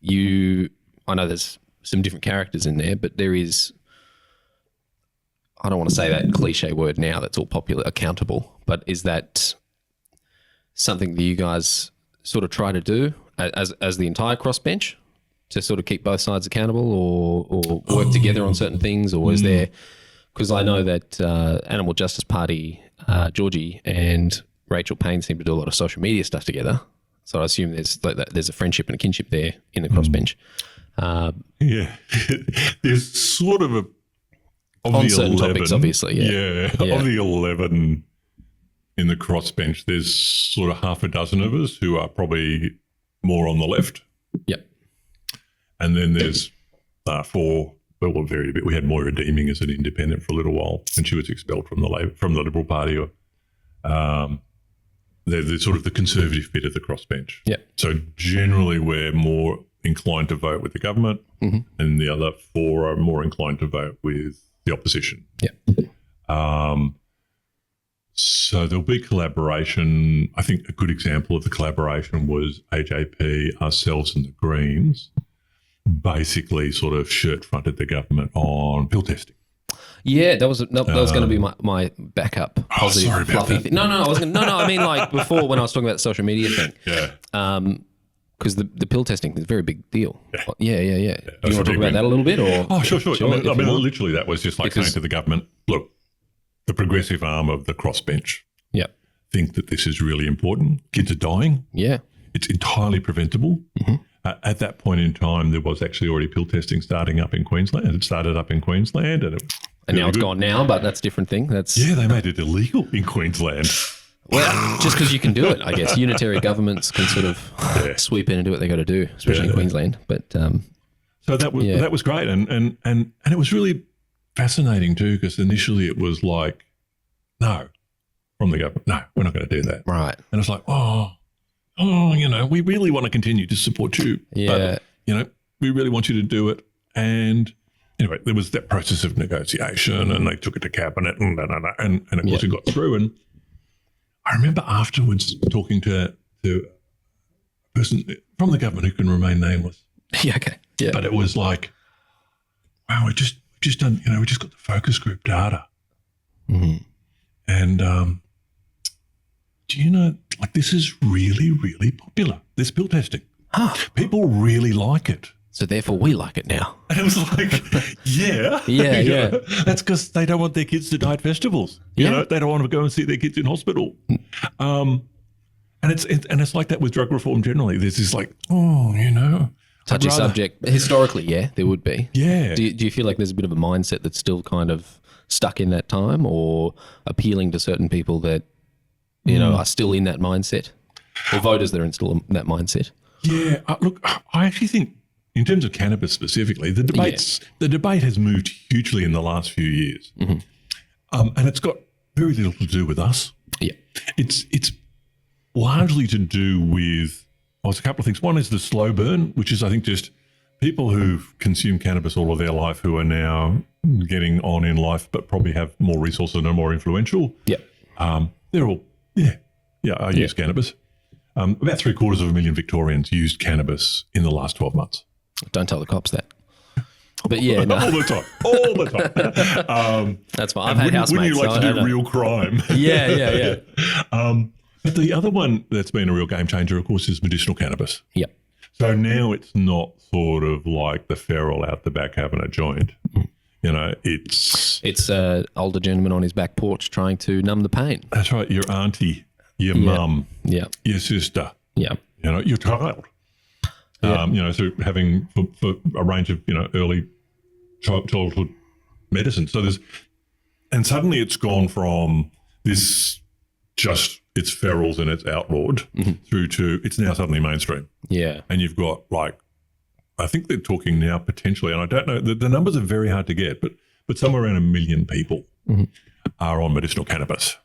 I know there's some different characters in there, but there is, I don't want to say that cliche word now that's all popular, accountable, but is that something that you guys sort of try to do as the entire crossbench to sort of keep both sides accountable or work together on certain things? Or is there, because I know that Animal Justice Party, Georgie and Rachel Payne seem to do a lot of social media stuff together. So I assume there's a friendship and a kinship there in the crossbench. There's sort of on certain topics, obviously. Of the 11 in the crossbench, there's sort of half a dozen of us who are probably more on the left. Yep. And then there's 4. Well, we'll vary a bit. We had Moira Deeming as an independent for a little while, and she was expelled from the Liberal Party. they're the sort of the conservative bit of the crossbench. Yeah. So generally we're more inclined to vote with the government, and the other 4 are more inclined to vote with the opposition. Yeah. So there'll be collaboration. I think a good example of the collaboration was AJP, ourselves and the Greens basically sort of shirt-fronted the government on pill testing. Yeah, that was going to be my backup positive sorry about fluffy that. thing. No, I wasn't. No, I mean like before when I was talking about the social media thing. Yeah. Because the pill testing is a very big deal. Yeah. Do you want to talk big about win. that a little bit? Or Oh, sure. I if mean, you want. literally that was just like Because- saying to the government, look, the progressive arm of the crossbench Yeah. think that this is really important. Kids are dying. Yeah. It's entirely preventable. At that point in time, there was actually already pill testing starting up in Queensland. It started up in Queensland. And And now it's gone now, but that's a different thing. That's Yeah, they made it illegal in Queensland. well, just because you can do it, I guess. Unitary governments can sort of sweep in and do what they got to do, especially in Queensland. But So that was great, and it was really fascinating too, because initially it was like, no, from the government, no, we're not going to do that. right. And it's like, we really want to continue to support you. Yeah. But, we really want you to do it. And anyway, there was that process of negotiation, and they took it to cabinet, and of course it got through. And I remember afterwards talking to a person from the government who can remain nameless. Yeah. Okay. Yeah. But it was like, wow, we just done, we just got the focus group data. And do you know, like, this is really, really popular, this pill testing. People really like it. So therefore, we like it now. And it was like, yeah. Yeah. That's because they don't want their kids to die at festivals. Yeah. They don't want to go and see their kids in hospital. And it's like that with drug reform generally. There's this like, Touchy subject. Historically, yeah, there would be. Yeah. Do you feel like there's a bit of a mindset that's still kind of stuck in that time, or appealing to certain people that, are still in that mindset, or voters that are still in that mindset? Yeah. Look, I actually think in terms of cannabis specifically, the debate has moved hugely in the last few years. And it's got very little to do with us. Yeah. It's largely to do with, it's a couple of things. One is the slow burn, which is, I think, just people who've consumed cannabis all of their life who are now getting on in life but probably have more resources and are more influential. Yeah. They're all, I use cannabis. About 750,000 Victorians used cannabis in the last 12 months. Don't tell the cops that. But yeah, no. All the time. That's fine. I've had housemates. Wouldn't you like so to I do know. real crime? Yeah. But the other one that's been a real game changer, of course, is medicinal cannabis. Yep. So now it's not sort of like the feral out the back having a joint. It's an older gentleman on his back porch trying to numb the pain. That's right. Your auntie, your mum, Yeah. your sister, Yeah. your child. So having for a range of, early childhood medicine. So and suddenly it's gone from this it's ferals and it's outlawed through to it's now suddenly mainstream. Yeah. And you've got I think they're talking now potentially, and I don't know, the numbers are very hard to get, but somewhere around 1 million people are on medicinal cannabis.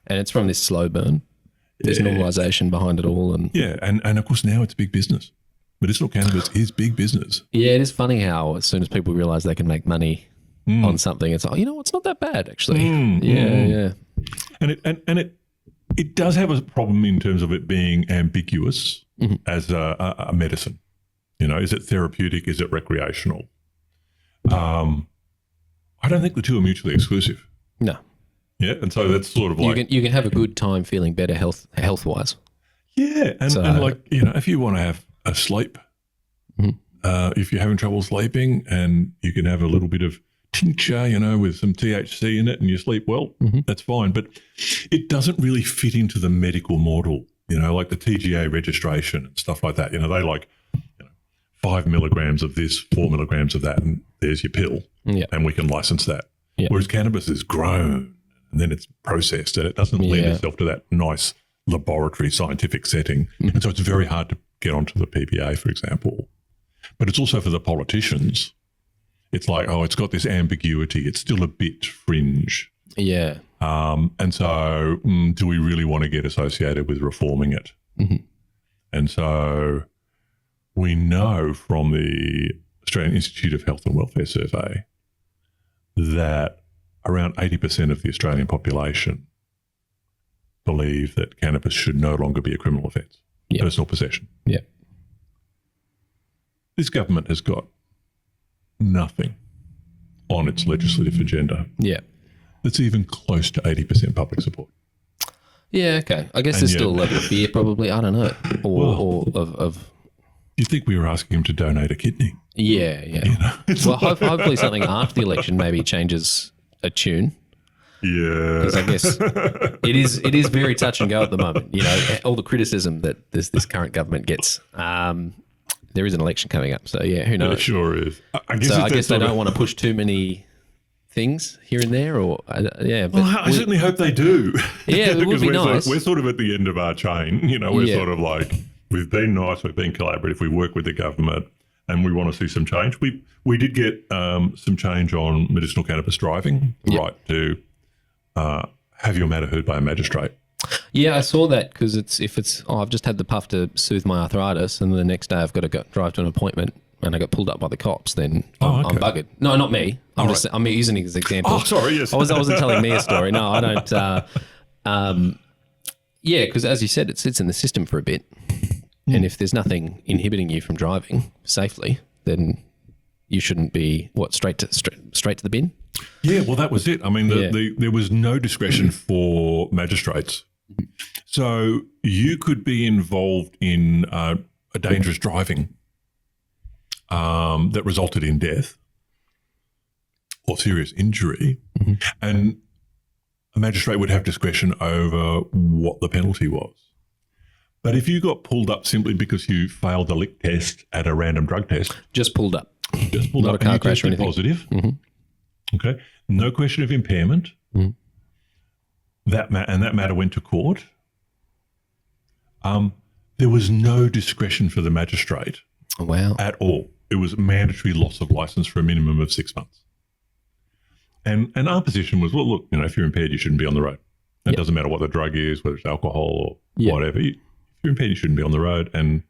And it's from this slow burn. There's normalisation behind it all. And and of course now it's big business. Medicinal cannabis is big business. yeah, it is funny how as soon as people realise they can make money on something, it's like, it's not that bad actually. Yeah. And it does have a problem in terms of it being ambiguous as a medicine. Is it therapeutic? Is it recreational? I don't think the two are mutually exclusive. No. Yeah, and so that's sort of like you can have a good time feeling better health wise. yeah, and if you want to have a sleep, if you're having trouble sleeping, and you can have a little bit of tincture, with some THC in it, and you sleep well, that's fine. But it doesn't really fit into the medical model, like the TGA registration and stuff like that. They like 5 milligrams of this, 4 milligrams of that, and there's your pill, and we can license that. Yeah. Whereas cannabis is grown and then it's processed, and it doesn't lend itself to that nice laboratory scientific setting. And so it's very hard to get onto the PPA, for example. But it's also for the politicians. It's like, it's got this ambiguity. It's still a bit fringe. Yeah. And so do we really want to get associated with reforming it? Mm-hmm. And so we know from the Australian Institute of Health and Welfare survey that around 80% of the Australian population believe that cannabis should no longer be a criminal offence, personal possession. Yeah. This government has got nothing on its legislative agenda that's even close to 80% public support. Yeah, okay. I guess there's still a level of fear probably. I don't know. Or of you'd think we were asking him to donate a kidney. Yeah. You know, well, hopefully something after the election maybe changes a tune. Yeah. Because I guess it is very touch and go at the moment. You know, all the criticism that this current government gets. There is an election coming up, so who knows? It sure is. I guess they don't want to push too many things here and there, or But I certainly hope they do. Yeah, it would be nice. We're sort of at the end of our chain. You know, we're sort of like, we've been nice, we've been collaborative, we work with the government, and we want to see some change. We did get some change on medicinal cannabis driving, the right to have your matter heard by a magistrate. Yeah, I saw that because I've just had the puff to soothe my arthritis, and the next day I've got to drive to an appointment, and I got pulled up by the cops. Then I'm buggered. No, not me. I'm using it as an example. Oh, sorry. Yes, I wasn't telling me a story. No, I don't. Because as you said, it sits in the system for a bit, and if there's nothing inhibiting you from driving safely, then you shouldn't be straight to the bin. Yeah, well, that was it. I mean, there was no discretion for magistrates. So you could be involved in a dangerous driving that resulted in death or serious injury, and a magistrate would have discretion over what the penalty was. But if you got pulled up simply because you failed the lick test at a random drug test, just pulled up, not a car crash or anything, positive. Okay, no question of impairment. That matter went to court. There was no discretion for the magistrate. Wow. At all. It was mandatory loss of license for a minimum of 6 months. And our position was, well, look, if you're impaired, you shouldn't be on the road. It doesn't matter what the drug is, whether it's alcohol or whatever. If you're impaired, you shouldn't be on the road. And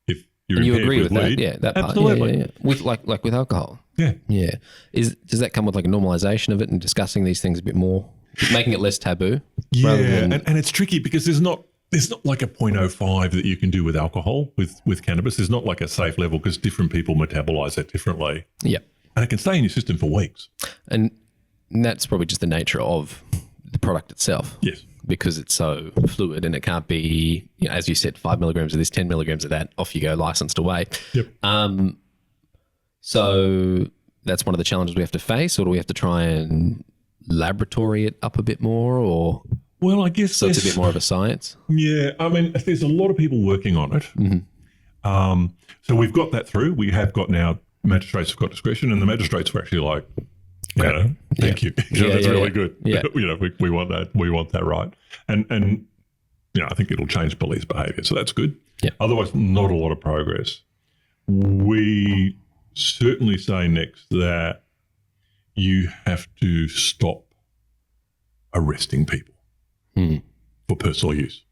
if you're impaired agree with weed, that part. Absolutely. Yeah. With like with alcohol. Yeah. Yeah. Does that come with like a normalization of it and discussing these things a bit more, making it less taboo? Yeah, and it's tricky because there's not like a 0.05 that you can do with alcohol, with cannabis. There's not like a safe level because different people metabolize it differently. Yeah. And it can stay in your system for weeks. And that's probably just the nature of the product itself. Yes. Because it's so fluid and it can't be, as you said, 5 milligrams of this, 10 milligrams of that, off you go, licensed away. Yep. So that's one of the challenges we have to face, or do we have to try and laboratory it up a bit more, or? Well, I guess so it's a bit more of a science. Yeah, I mean, there's a lot of people working on it. So we've got that through. We have got now magistrates have got discretion, and the magistrates were actually like, thank you. That's really good. Yeah. We want that. We want that right. And I think it'll change police behaviour, so that's good. Yeah. Otherwise, not a lot of progress. We certainly say next that you have to stop arresting people for personal use.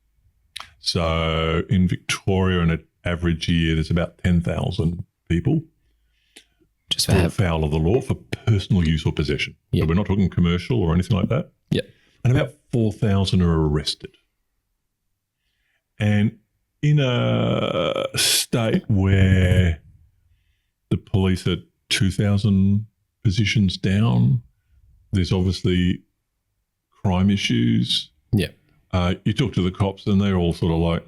So in Victoria, in an average year, there's about 10,000 people just fall foul of the law for personal use or possession. Yeah. So we're not talking commercial or anything like that. Yeah. And about 4,000 are arrested. And in a state where the police are 2,000 positions down, there's obviously crime issues. Yeah. You talk to the cops and they're all sort of like,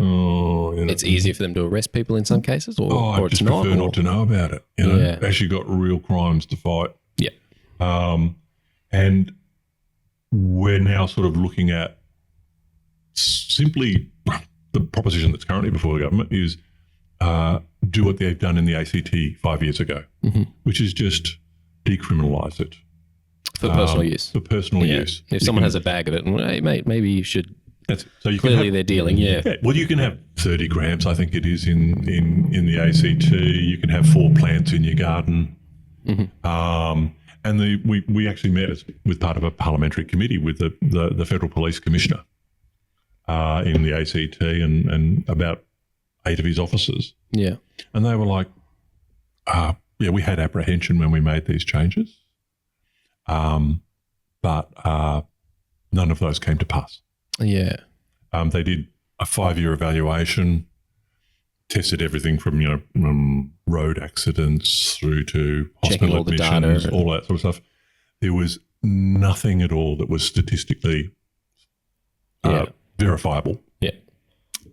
it's easier for them to arrest people in some cases, or I it's just not. prefer not to know about it. Actually got real crimes to fight. Yeah. And we're now sort of looking at simply the proposition that's currently before the government is do what they've done in the ACT 5 years ago, which is just decriminalise it. For personal use. For personal use. If someone has a bag of it, and hey, mate, maybe you should. So you clearly they're dealing. Yeah. Well, you can have 30 grams, I think it is in the ACT. You can have 4 plants in your garden, And we actually met with part of a parliamentary committee with the Federal Police Commissioner in the ACT and about 8 of his officers. Yeah. And they were like, we had apprehension when we made these changes, but none of those came to pass. Yeah. They did a 5-year evaluation, tested everything from road accidents through to checking hospital all the admissions, data, all that sort of stuff. There was nothing at all that was statistically verifiable,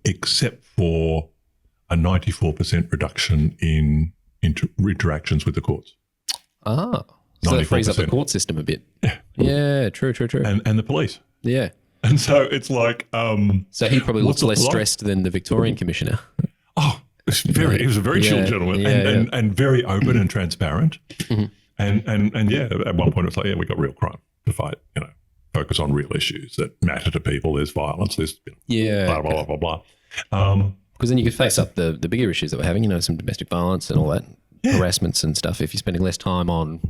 except for a 94% reduction in interactions with the courts. So that frees up the court system a bit. Yeah, true. And the police. Yeah. And so it's like... so he probably looks less stressed than the Victorian Commissioner. Oh, he was a very chill gentleman and very open and transparent. Mm-hmm. And at one point it was like, we got real crime to fight, focus on real issues that matter to people. There's violence, there's blah, blah, blah, blah, blah. Because then you could face up the bigger issues that we're having, some domestic violence and all that, harassments and stuff, if you're spending less time on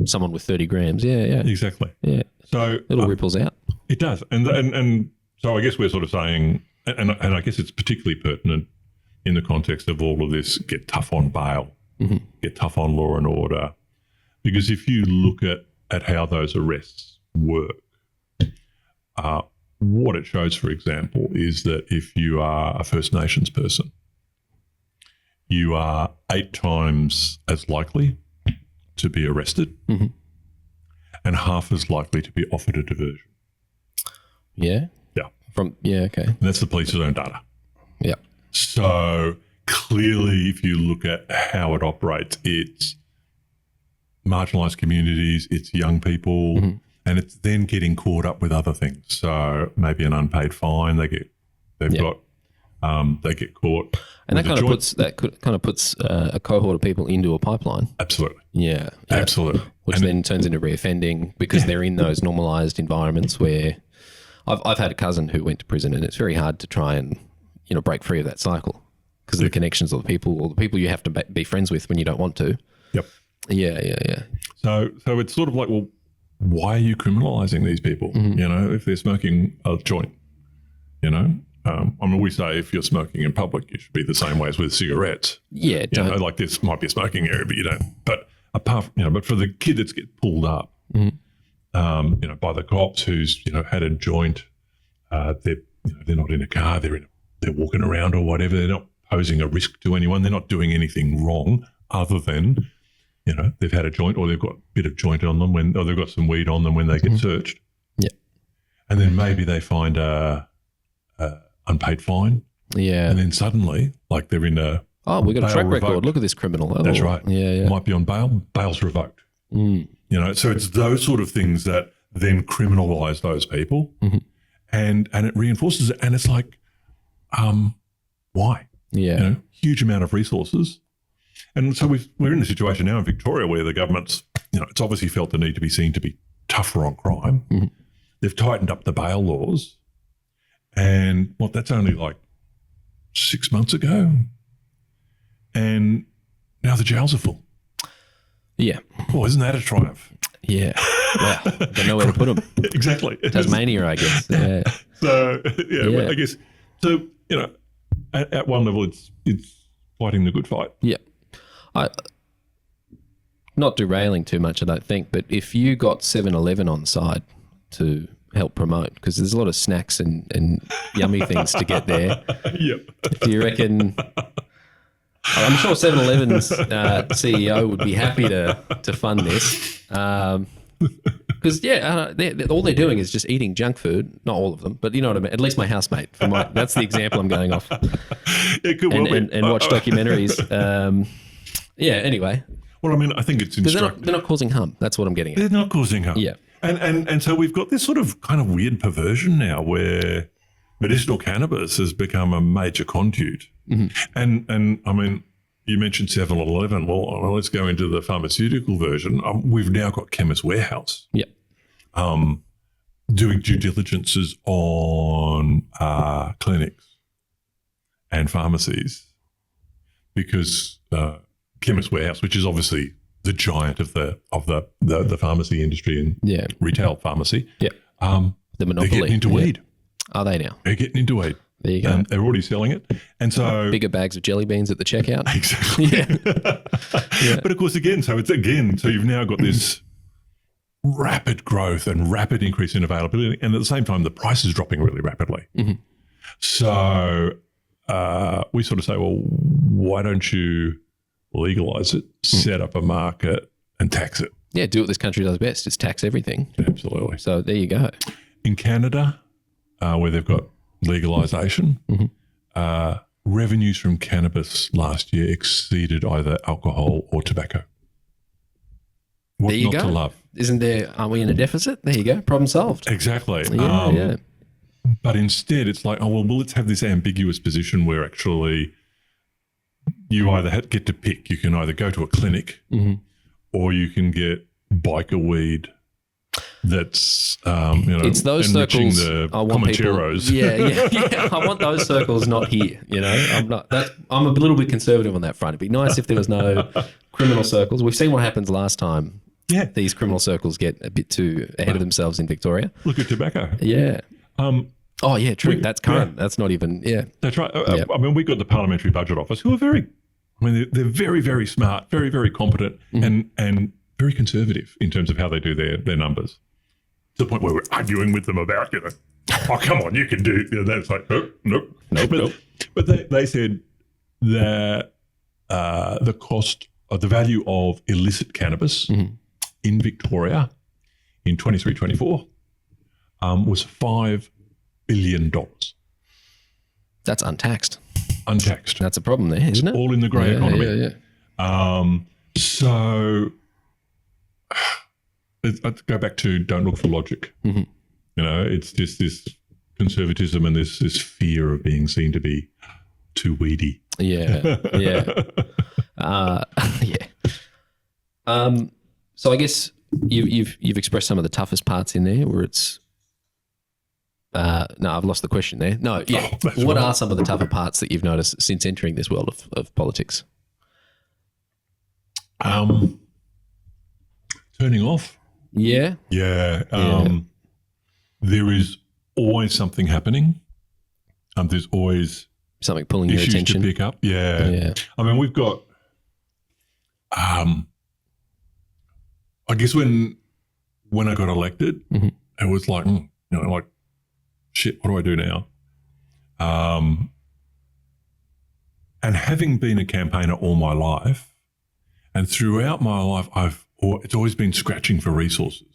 someone with 30 grams. Yeah. Exactly. Yeah. So it all ripples out. It does. And so I guess we're sort of saying, and I guess it's particularly pertinent in the context of all of this, get tough on bail, get tough on law and order. Because if you look at how those arrests work, what it shows, for example, is that if you are a First Nations person, you are 8 times as likely to be arrested and half as likely to be offered a diversion. Yeah? Yeah. Okay. And that's the police's own data. Yeah. So clearly, if you look at how it operates, it's marginalised communities, it's young people, and it's then getting caught up with other things. So maybe an unpaid fine, they get caught. And that kind of puts a cohort of people into a pipeline. Absolutely. Yeah. Absolutely. Which then turns into reoffending because they're in those normalised environments where I've had a cousin who went to prison, and it's very hard to try and break free of that cycle because of the connections of the people, or the people you have to be friends with when you don't want to. Yep. Yeah. So it's sort of like, well, why are you criminalising these people? If they're smoking a joint, we say if you're smoking in public, you should be the same way as with cigarettes. Yeah. Like this might be a smoking area, but you don't. But apart from, but for the kid that's get pulled up, by the cops who's, had a joint, they're not in a car, they're walking around or whatever. They're not posing a risk to anyone. They're not doing anything wrong other than, they've had a joint or they've got a bit of joint on them or they've got some weed on them when they get searched. Yeah. And then maybe they find a unpaid fine. Yeah. And then suddenly, like they're in a we've got a track record. Revoked. Look at this criminal. That's right. Yeah. Might be on bail. Bail's revoked. So it's those sort of things that then criminalise those people, and it reinforces it. And it's like, why? Yeah. Huge amount of resources. And so we're in a situation now in Victoria where the government's, it's obviously felt the need to be seen to be tougher on crime. They've tightened up the bail laws. And that's only like 6 months ago. And now the jails are full. Yeah. Oh, isn't that a triumph? Yeah. Wow. Don't know where to put them. Exactly. Tasmania, I guess. Yeah. So, I guess, so, at one level, it's fighting the good fight. Yeah. Not derailing too much, I don't think, but if you got 7-Eleven on side to help promote, because there's a lot of snacks and yummy things to get there. Yep. Do you reckon... I'm sure 7-Eleven's CEO would be happy to fund this. Because, all they're doing is just eating junk food. Not all of them, but you know what I mean? At least my housemate. That's the example I'm going off. It could well be. And watch documentaries. Anyway. Well, I think it's instructive. They're not causing harm. That's what I'm getting at. They're not causing harm. Yeah. And so we've got this sort of kind of weird perversion now where medicinal cannabis has become a major conduit. And you mentioned 7-Eleven. Well, let's go into the pharmaceutical version. We've now got Chemist Warehouse. Yeah. Doing due diligences on clinics and pharmacies because Chemist Warehouse, which is obviously the giant of the pharmacy industry and retail pharmacy. Yeah. The monopoly. They're getting into weed. Are they now? They're getting into weed. There you go. And they're already selling it. And so bigger bags of jelly beans at the checkout. Exactly. Yeah. But of course, so you've now got this rapid growth and rapid increase in availability, and at the same time, the price is dropping really rapidly. Mm-hmm. So we sort of say, well, why don't you legalise it, set up a market, and tax it? Yeah, do what this country does best: is tax everything. Absolutely. So there you go. In Canada, where they've got legalisation, revenues from cannabis last year exceeded either alcohol or tobacco. What there you not go. to love? Are we in a deficit? There you go. Problem solved. Exactly. Yeah. But instead, it's like, well, let's have this ambiguous position where actually you either get to pick. You can either go to a clinic or you can get biker weed that's, it's those enriching circles the I want people. comancheros. Yeah. I want those circles not here. I'm a little bit conservative on that front. It'd be nice if there was no criminal circles. We've seen what happens last time. Yeah. These criminal circles get a bit too ahead of themselves in Victoria. Look at tobacco. Yeah. Oh, yeah, true. That's current. Yeah. That's not even, That's right. I mean, we got the Parliamentary Budget Office, who are they're very, very smart, very, very competent, and very conservative in terms of how they do their numbers. To the point where we're arguing with them about, oh, come on, you can do, that's like, nope. But they said that the cost of the value of illicit cannabis in Victoria in 23-24 was $5 billion. That's untaxed. Untaxed. That's a problem there, isn't it? All in the grey economy. Yeah. So let's go back to don't look for logic. It's just this conservatism and this fear of being seen to be too weedy. Yeah. So I guess you've expressed some of the toughest parts in there where it's no, I've lost the question there. No, yeah. What are some of the tougher parts that you've noticed since entering this world of politics? Turning off. Yeah. Yeah. There is always something happening. There's always something pulling your issues attention to pick up. Yeah. I mean, we've got, I guess when I got elected, it was like, like, shit, what do I do now? And having been a campaigner all my life, and throughout my life, it's always been scratching for resources.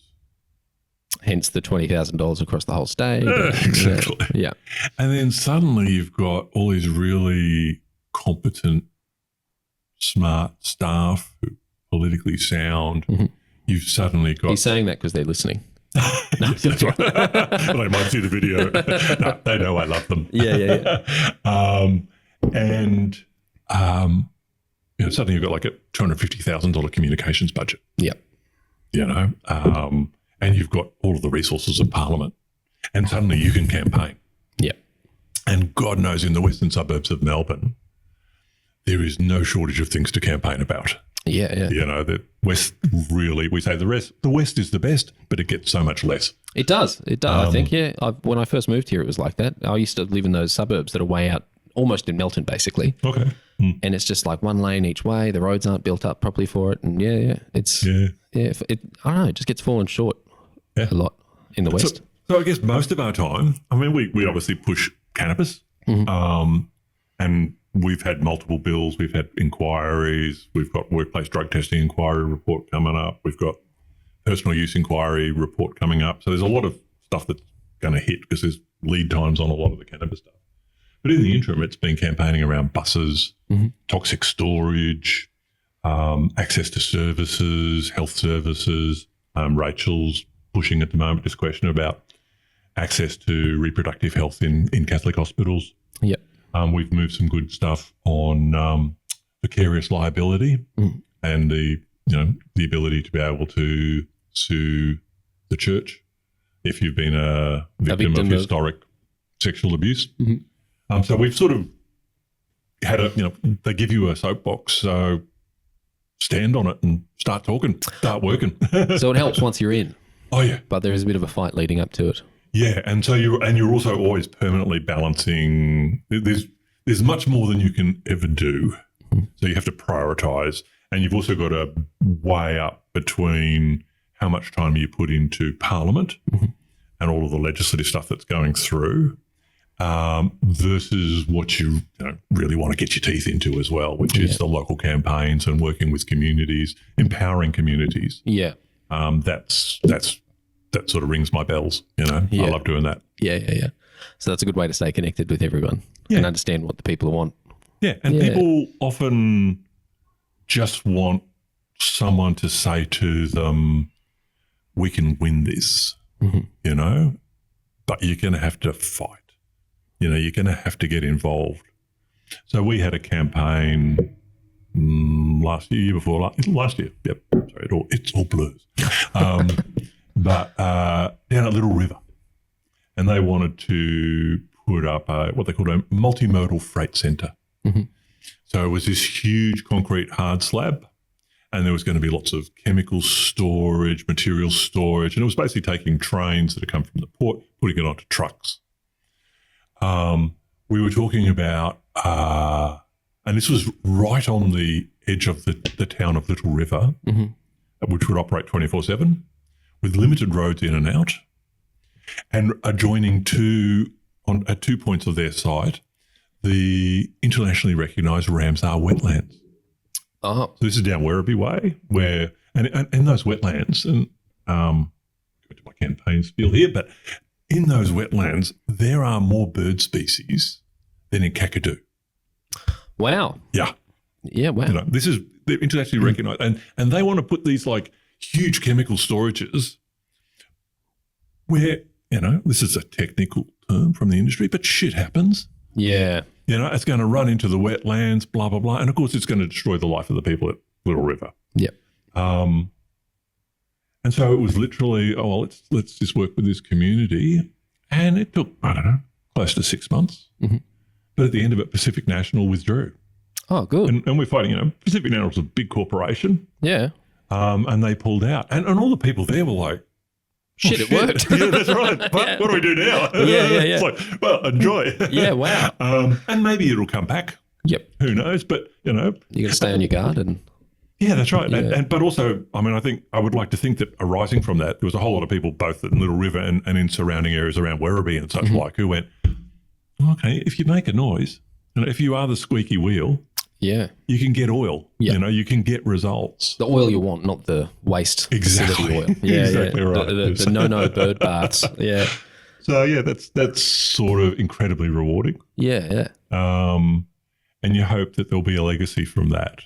Hence the $20,000 across the whole state. Exactly. Yeah. And then suddenly you've got all these really competent, smart staff who are politically sound. You've suddenly got... He's saying that because they're listening. No, that's right. They might see the video. No, they know I love them. Yeah. Suddenly you've got like a $250,000 communications budget. Yep. And you've got all of the resources of Parliament, and suddenly you can campaign. Yep. And God knows, in the western suburbs of Melbourne, there is no shortage of things to campaign about. Yeah. The West really, we say the West is the best, but it gets so much less. It does. I think, when I first moved here, it was like that. I used to live in those suburbs that are way out, almost in Melton, basically. Okay. And it's just like one lane each way. The roads aren't built up properly for it. And I don't know, it just gets fallen short a lot in the West. So I guess most of our time, I mean, we obviously push cannabis, and we've had multiple bills. We've had inquiries. We've got workplace drug testing inquiry report coming up. We've got personal use inquiry report coming up. So there's a lot of stuff that's going to hit because there's lead times on a lot of the cannabis stuff. But in the interim, it's been campaigning around buses, toxic storage, access to services, health services. Rachel's pushing at the moment this question about access to reproductive health in Catholic hospitals. Yep. We've moved some good stuff on vicarious liability and the ability to be able to sue the church if you've been a victim of historic sexual abuse. So we've sort of had they give you a soapbox. So stand on it and start talking, start working. So it helps once you're in. Oh yeah, but there is a bit of a fight leading up to it. Yeah, and so you're also always permanently balancing. There's much more than you can ever do, so you have to prioritise, and you've also got to weigh up between how much time you put into Parliament and all of the legislative stuff that's going through, versus what you really want to get your teeth into as well, which is the local campaigns and working with communities, empowering communities. Yeah. That sort of rings my bells, I love doing that. Yeah. So that's a good way to stay connected with everyone and understand what the people want. Yeah, and people often just want someone to say to them, we can win this, but you're going to have to fight. You're going to have to get involved. So we had a campaign last year. Yep. Sorry, it's all blurs. But down at Little River, and they wanted to put up what they called a multimodal freight centre. So it was this huge concrete hard slab, and there was going to be lots of chemical storage, material storage, and it was basically taking trains that had come from the port, putting it onto trucks. We were talking about, and this was right on the edge of the town of Little River, which would operate 24/7. With limited roads in and out, and adjoining at 2 points of their site, the internationally recognised Ramsar wetlands. So this is down Werribee Way, where and in those wetlands, and go to my campaign spiel here, but in those wetlands there are more bird species than in Kakadu. Wow. Yeah. Yeah. Wow. They're internationally recognised, and they want to put these huge chemical storages where, this is a technical term from the industry, but shit happens. Yeah. It's going to run into the wetlands, blah, blah, blah. And of course, it's going to destroy the life of the people at Little River. Yep. And so it was literally, let's just work with this community. And it took, close to 6 months. But at the end of it, Pacific National withdrew. Oh, good. And we're fighting, Pacific National is a big corporation. Yeah. And they pulled out. And all the people there were like, shit, it worked. Yeah, that's right. But what do we do now? Yeah. It's like, well, enjoy. Yeah, wow. And maybe it'll come back. Yep. Who knows? But, you got to stay on your guard. Yeah, that's right. Yeah. But also, I would like to think that arising from that, there was a whole lot of people both in Little River and in surrounding areas around Werribee and such like who went, okay, if you make a noise, if you are the squeaky wheel, you can get oil. Yeah. You can get results. The oil you want, not the waste facility oil. Yeah, exactly right. The no bird baths. Yeah. So that's sort of incredibly rewarding. Yeah. And you hope that there'll be a legacy from that.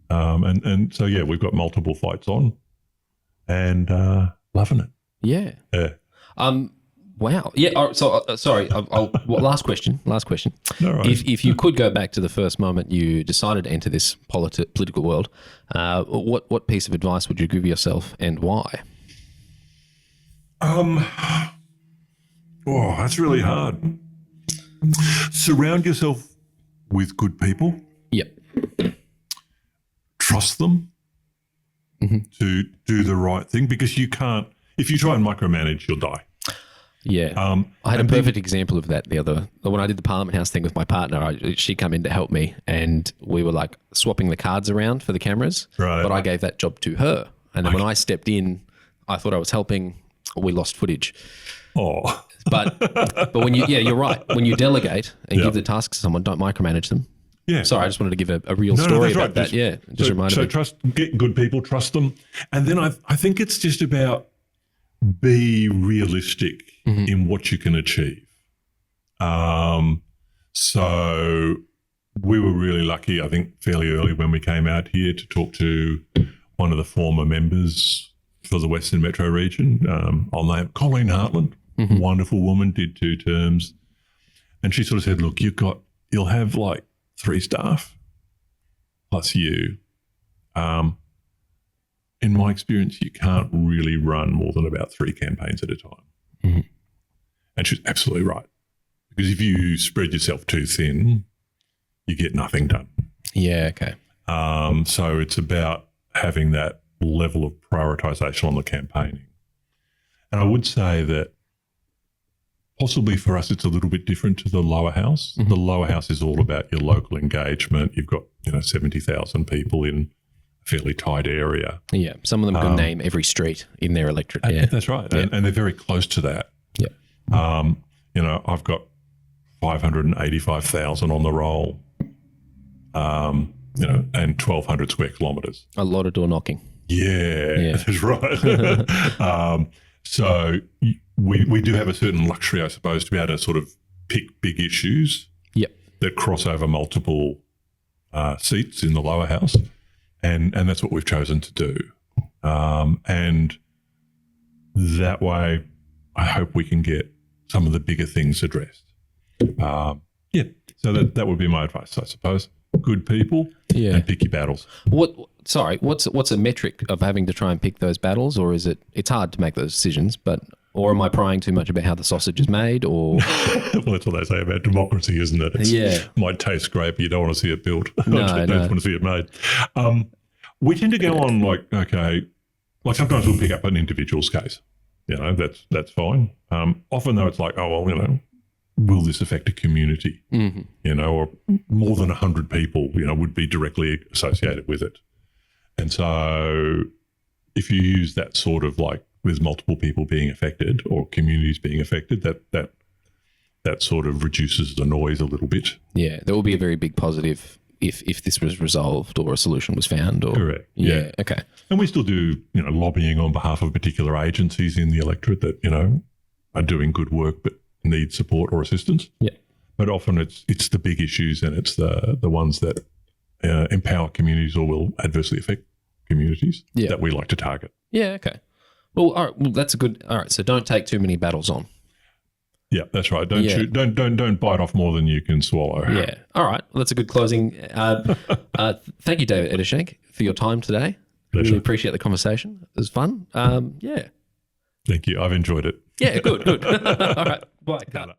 And so we've got multiple fights on, and loving it. Yeah. Yeah. Wow. Yeah. So sorry. Last question. No, right. If you could go back to the first moment you decided to enter this political world, what piece of advice would you give yourself, and why? That's really hard. Surround yourself with good people. Yep. Trust them to do the right thing, because you can't. If you try and micromanage, you'll die. Yeah. I had a perfect example of that when I did the Parliament House thing with my partner. She come in to help me, and we were like swapping the cards around for the cameras. Right. But I gave that job to her. And then when I stepped in, I thought I was helping. We lost footage. Oh. But when you're right. When you delegate and give the task to someone, don't micromanage them. Yeah. Sorry, I just wanted to give a real story about that. Just reminded me. So get good people, trust them. And then I think it's just about be realistic in what you can achieve. So we were really lucky, I think, fairly early when we came out here to talk to one of the former members for the Western Metro region. I'll name Colleen Hartland, wonderful woman, did 2 terms. And she sort of said, look, you'll have like 3 staff plus you. In my experience, you can't really run more than about 3 campaigns at a time. And she's absolutely right. Because if you spread yourself too thin, you get nothing done. Yeah, okay. So it's about having that level of prioritisation on the campaigning. And I would say that possibly for us, it's a little bit different to the lower house. The lower house is all about your local engagement. You've got 70,000 people in a fairly tight area. Yeah, some of them can name every street in their electorate. Yeah, that's right, and they're very close to that. Yeah, I've got 585,000 on the roll. And 1,200 square kilometres. A lot of door knocking. Yeah. That's right. So we do have a certain luxury, I suppose, to be able to sort of pick big issues that cross over multiple seats in the lower house, and that's what we've chosen to do. And that way, I hope we can get some of the bigger things addressed. So that would be my advice, I suppose. Good people and pick your battles. What's a metric of having to try and pick those battles, or is it's hard to make those decisions, or am I prying too much about how the sausage is made, or? Well, that's what they say about democracy, isn't it? It might taste great, but you don't want to see it built. No, you don't want to see it made. We tend to go on sometimes we'll pick up an individual's case. That's fine. Often though, it's like, will this affect a community? Or more than 100 people, would be directly associated with it. And so if you use that sort of with multiple people being affected or communities being affected, that sort of reduces the noise a little bit. Yeah, there will be a very big positive if this was resolved or a solution was found. Or, correct. Yeah. Okay. And we still do, lobbying on behalf of particular agencies in the electorate that, are doing good work but need support or assistance. Yeah. But often it's the big issues and it's the ones that empower communities or will adversely affect communities that we like to target. Yeah, okay. Well, all right. Well, that's a good. All right. So don't take too many battles on. Yeah, that's right. Don't bite off more than you can swallow. Yeah. All right. Well, that's a good closing. Thank you, David Ettershank, for your time today. Pleasure. Really appreciate the conversation. It was fun. Thank you. I've enjoyed it. Yeah, good. All right. Bye.